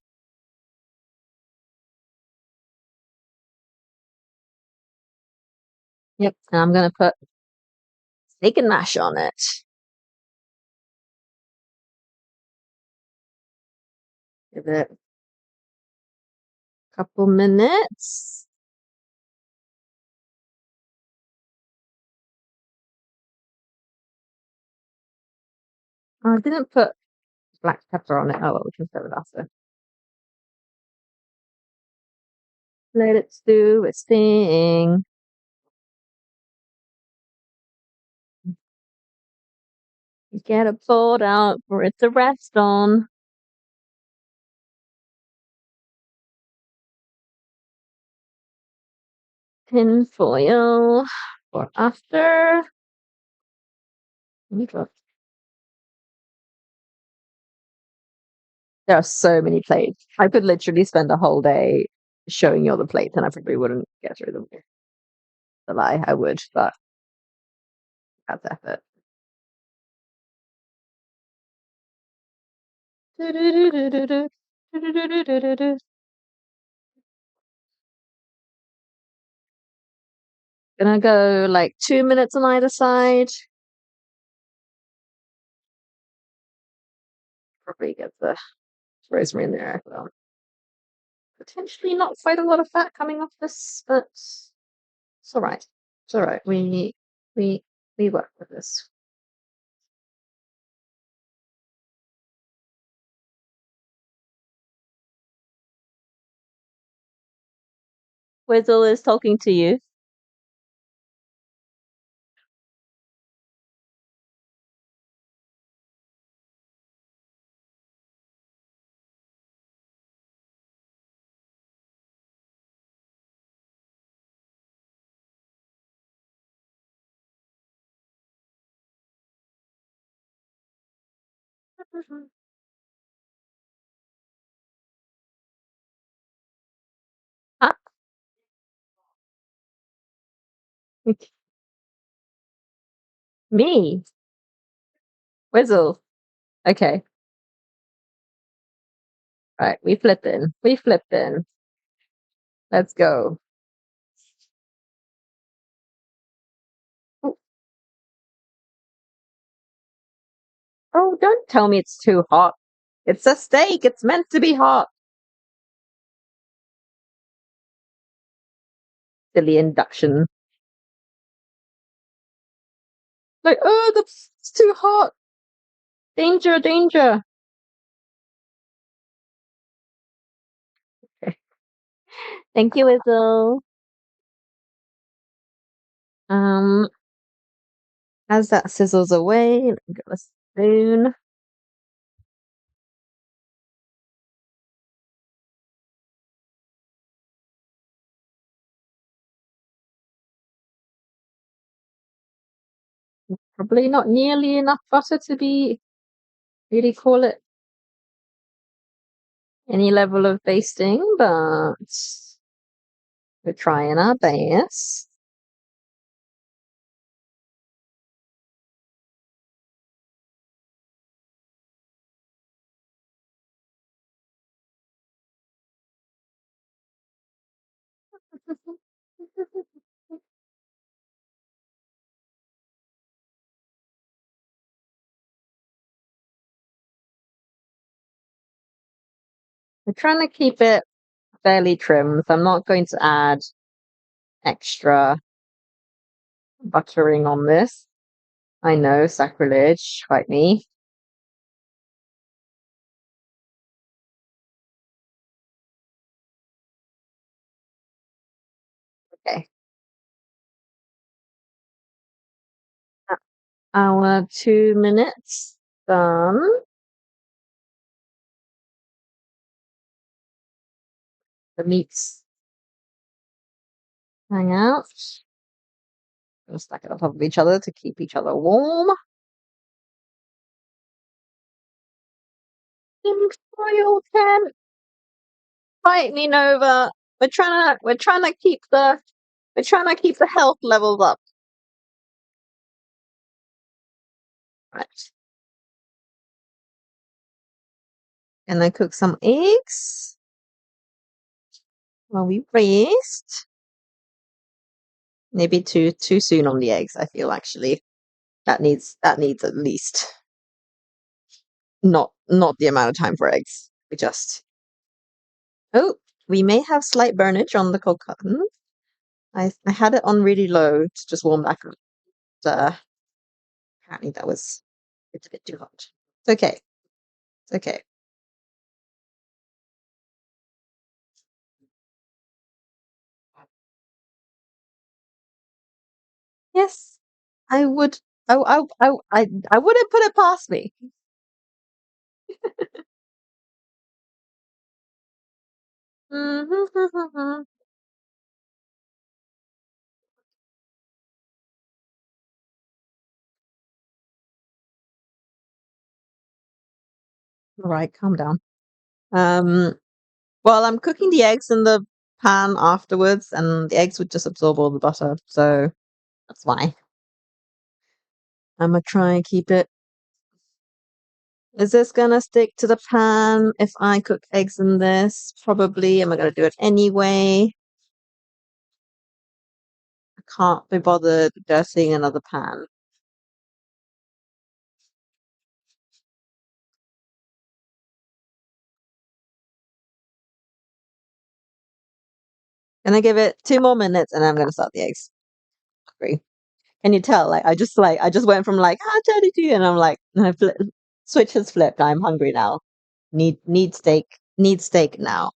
Yep. And I'm gonna put steak and mash on it. Give it a couple minutes. Oh, I didn't put black pepper on it. Oh well, we can put it after. Let it stew its thing. Get it pulled out for it to rest on. Tin foil for after. There are so many plates. I could literally spend a whole day showing you all the plates, and I probably wouldn't get through them. The lie, I would, but that's effort. Gonna go like 2 minutes on either side. Probably get the rosemary in there as well. Potentially not quite a lot of fat coming off this, but it's all right. It's all right. We work with this. Wizzle is talking to you. Me, Whizzle. Okay, right. We flipping. We flipping. Let's go. Oh, oh, don't tell me it's too hot. It's a steak. It's meant to be hot. Silly induction. Like, oh, it's too hot. Danger, danger. Thank you, Whizzle. Um, as that sizzles away, let me get a spoon. Probably not nearly enough butter to be really call it any level of basting, but we're trying our best. We're trying to keep it fairly trim, so I'm not going to add extra buttering on this. I know, sacrilege, fight me. Okay. Our 2 minutes done. The meats hang out. Gonna stack it on top of each other to keep each other warm. In foil can fight me, Nova. We're trying to keep the health levels up. Right. And I cook some eggs while we rest. Maybe too soon on the eggs, I feel actually. That needs at least not the amount of time for eggs. Oh, we may have slight burnage on the Colcannon. I had it on really low to just warm back up. Apparently it's a bit too hot. It's okay. It's okay. Yes, I would. I wouldn't put it past me. All right, calm down. Well, I'm cooking the eggs in the pan afterwards, and the eggs would just absorb all the butter, so that's why. I'm gonna try and keep it. Is this gonna stick to the pan if I cook eggs in this? Probably. Am I gonna do it anyway? I can't be bothered dirtying another pan. Gonna give it 2 more minutes, and I'm gonna start the eggs. Agree. Can you tell? I just went from like 32, and I'm like, switch has flipped. I'm hungry now. Need steak. Need steak now.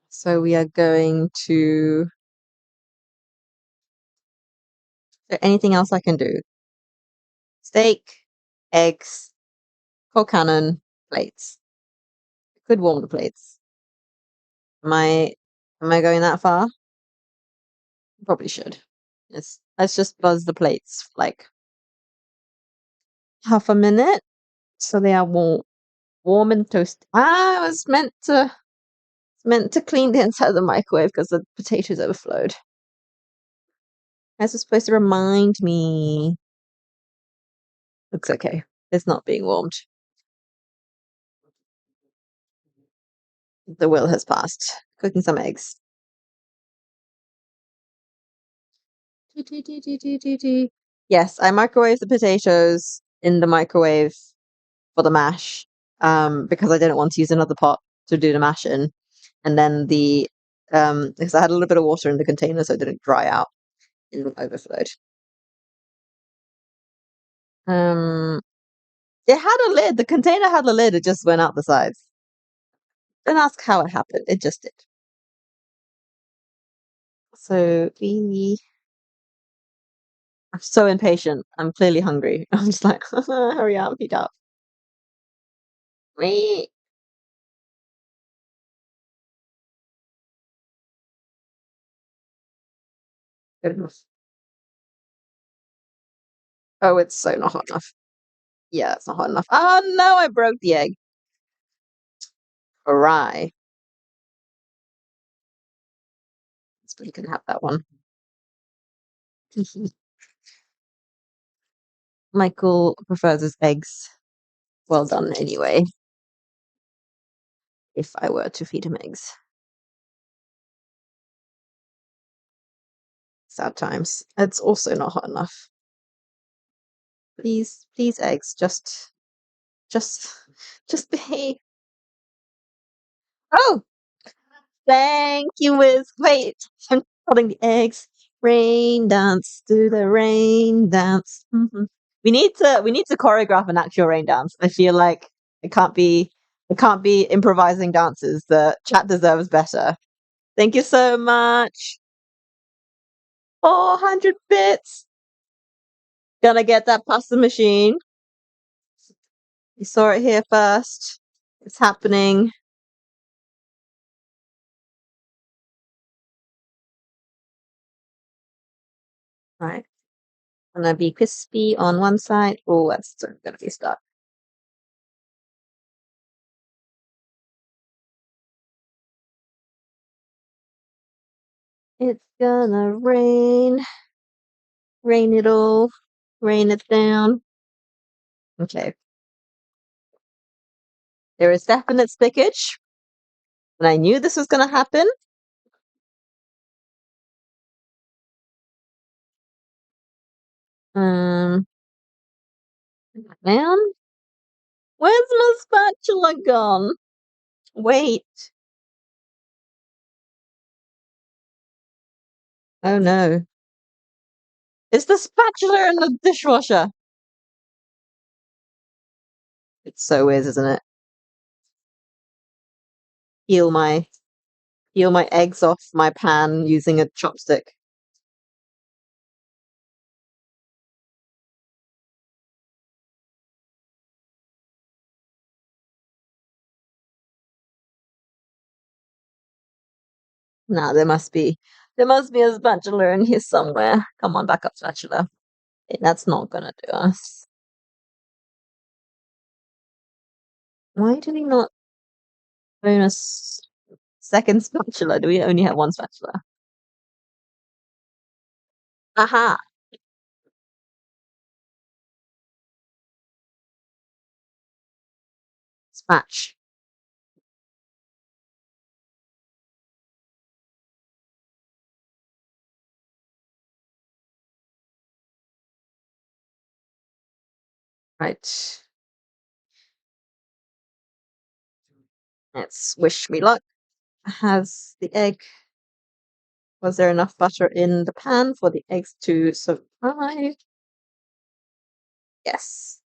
So we are going to. Is there anything else I can do? Steak, eggs, Colcannon, plates. Could warm the plates. Am I going that far? Probably should. Let's just buzz the plates for like half a minute so they are warm and toasty. I was meant to clean the inside of the microwave because the potatoes overflowed. How's it supposed to remind me? Looks okay. It's not being warmed. The will has passed. Cooking some eggs. Yes, I microwaved the potatoes in the microwave for the mash, because I didn't want to use another pot to do the mash in. And then because I had a little bit of water in the container so it didn't dry out and overflowed. Um, it had a lid. The container had a lid. It just went out the sides. Don't ask how it happened. It just did. So I'm so impatient. I'm clearly hungry. I'm just like, hurry up, heat up. Wait. Goodness. Oh, it's so not hot enough. Yeah, it's not hot enough. Oh no, I broke the egg. Awry. So you can have that one. Michael prefers his eggs well done anyway, if I were to feed him eggs. Sad times. It's also not hot enough. Please, please, eggs, just, just behave. Oh, thank you, Wiz. Wait, I'm holding the eggs. Rain dance, do the rain dance. We need to choreograph an actual rain dance. I feel like it can't be improvising dances. The chat deserves better. Thank you so much. 400 bits. Gonna get that pasta machine. You saw it here first. It's happening. Right. Gonna be crispy on one side. Oh, that's gonna be stuck. It's gonna rain. Rain it all. Rain it down. Okay. There is definite spickage. And I knew this was gonna happen. Um, man, where's my spatula gone? Wait. Oh no. Is the spatula in the dishwasher? It's so weird, isn't it? Peel my peel my eggs off my pan using a chopstick. Nah, there must be a spatula in here somewhere. Come on, back up, spatula. That's not gonna do us. Why did he not own a second spatula? Do we only have one spatula? Aha! Spatch. Right. Let's wish me luck. Has the egg Was there enough butter in the pan for the eggs to survive? Yes.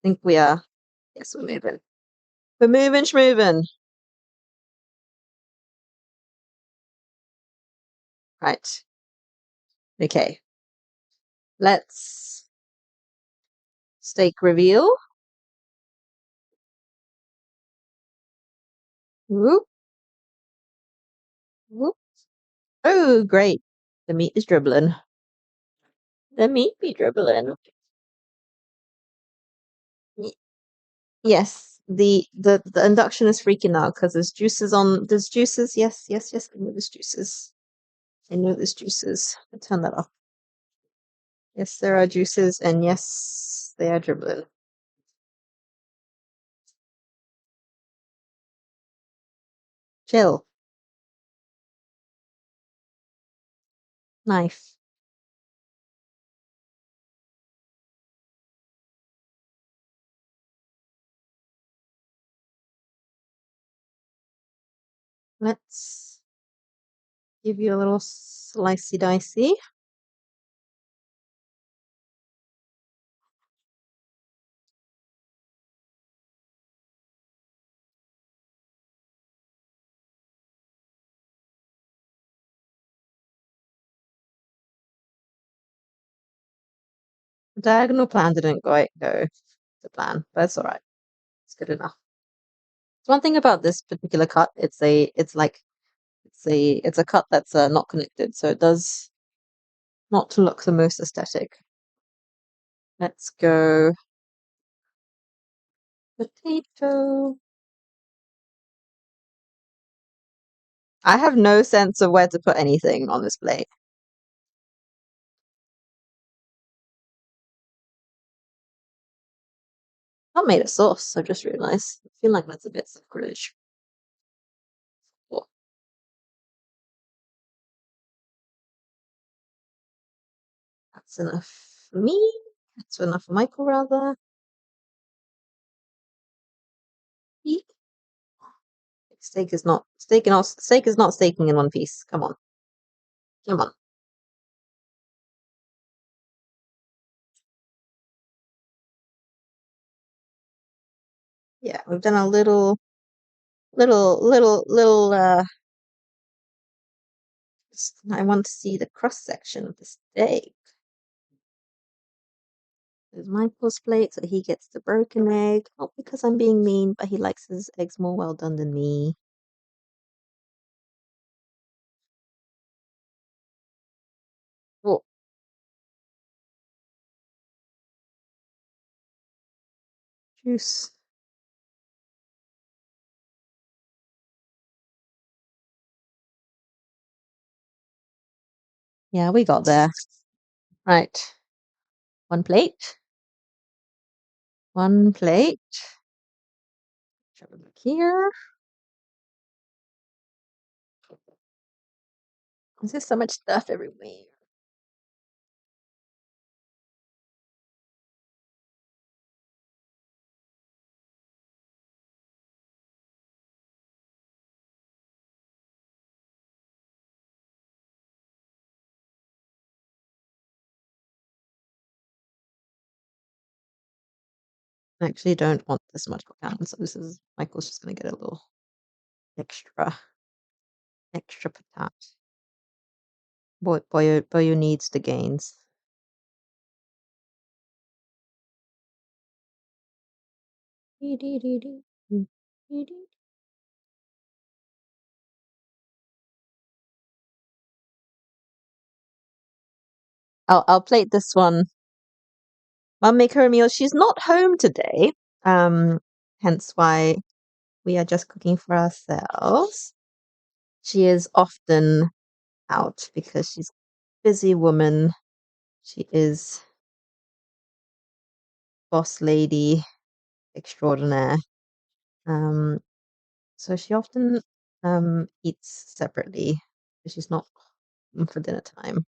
I think we are. Yes, we're moving. We're moving, schmoving. Right. Okay. Let's steak reveal. Whoop, whoop. Oh, great. The meat is dribbling. The meat be dribbling. Y- Yes, the induction is freaking out because there's juices on. There's juices. Yes, yes, yes. I know there's juices. I know there's juices. I'll turn that off. Yes, there are juices, and yes, they are dribbling. Chill. Knife. Let's give you a little slicey dicey. Diagonal plan didn't quite go to plan, but it's all right. It's good enough. One thing about this particular cut, it's a cut that's not connected, so it does not look the most aesthetic. Let's go potato. I have no sense of where to put anything on this plate. Not made a sauce, I just realized. I feel like that's a bit sacrilege. Oh, that's enough for me. That's enough for Michael, rather. Eat. Steak is not staking in one piece. Come on. Come on. Yeah, we've done a little I want to see the cross section of the steak. There's Michael's plate, so he gets the broken egg. Not because I'm being mean, but he likes his eggs more well done than me. Oh, juice. Yeah, we got there. Right. One plate. One plate. Shove it back here. There's so much stuff everywhere. I actually don't want this much Colcannon, so this is Michael's just gonna get a little extra patat. Boyo needs the gains. I'll plate this one. I'll make her a meal. She's not home today. Hence why we are just cooking for ourselves. She is often out because she's a busy woman. She is boss lady extraordinaire. Um, so she often eats separately. She's not home for dinner time.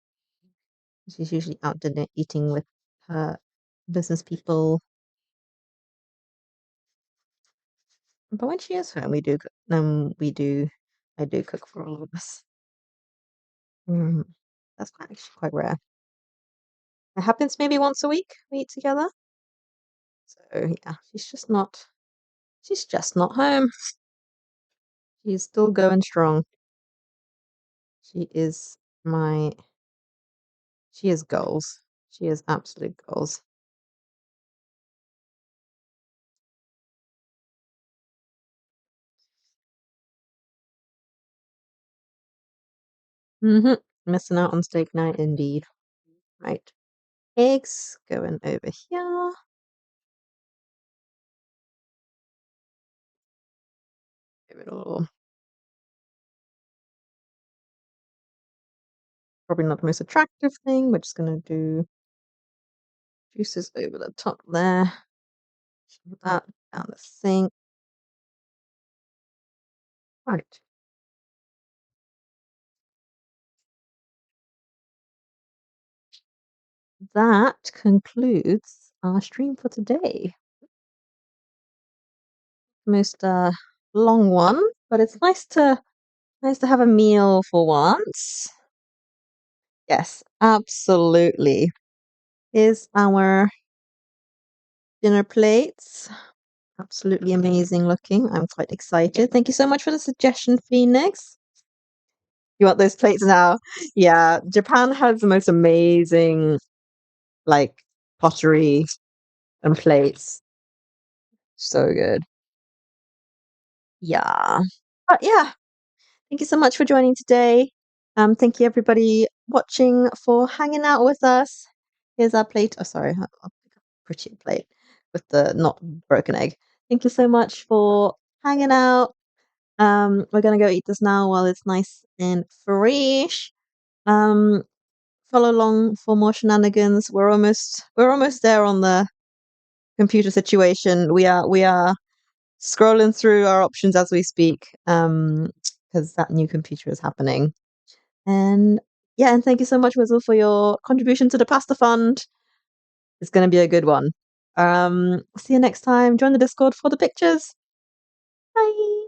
She's usually out dinner eating with her business people. But when she is home, I do cook for all of us. Mm, that's actually quite rare. It happens maybe once a week we eat together. So yeah, she's just not home. She's still going strong. She is my she is goals. She is absolute goals. Missing out on steak night indeed. Right. Eggs going over here. Give it all. Probably not the most attractive thing. We're just gonna do Juices over the top there. Shove that down the sink. Right. That concludes our stream for today. Most long one, but it's nice to have a meal for once. Yes, absolutely. Here's our dinner plates. Absolutely amazing looking. I'm quite excited. Thank you so much for the suggestion, Phoenix. You want those plates now? Yeah, Japan has the most amazing like pottery and plates. So good. Yeah. But yeah, thank you so much for joining today. Thank you everybody watching for hanging out with us. Here's our plate. Oh, sorry, I'll pick up a pretty plate with the not broken egg. Thank you so much for hanging out. We're gonna go eat this now while it's nice and fresh. Um, follow along for more shenanigans. We're almost there on the computer situation. We are scrolling through our options as we speak. Because that new computer is happening. And yeah, and thank you so much, Wizzle, for your contribution to the pasta fund. It's gonna be a good one. See you next time. Join the Discord for the pictures. Bye.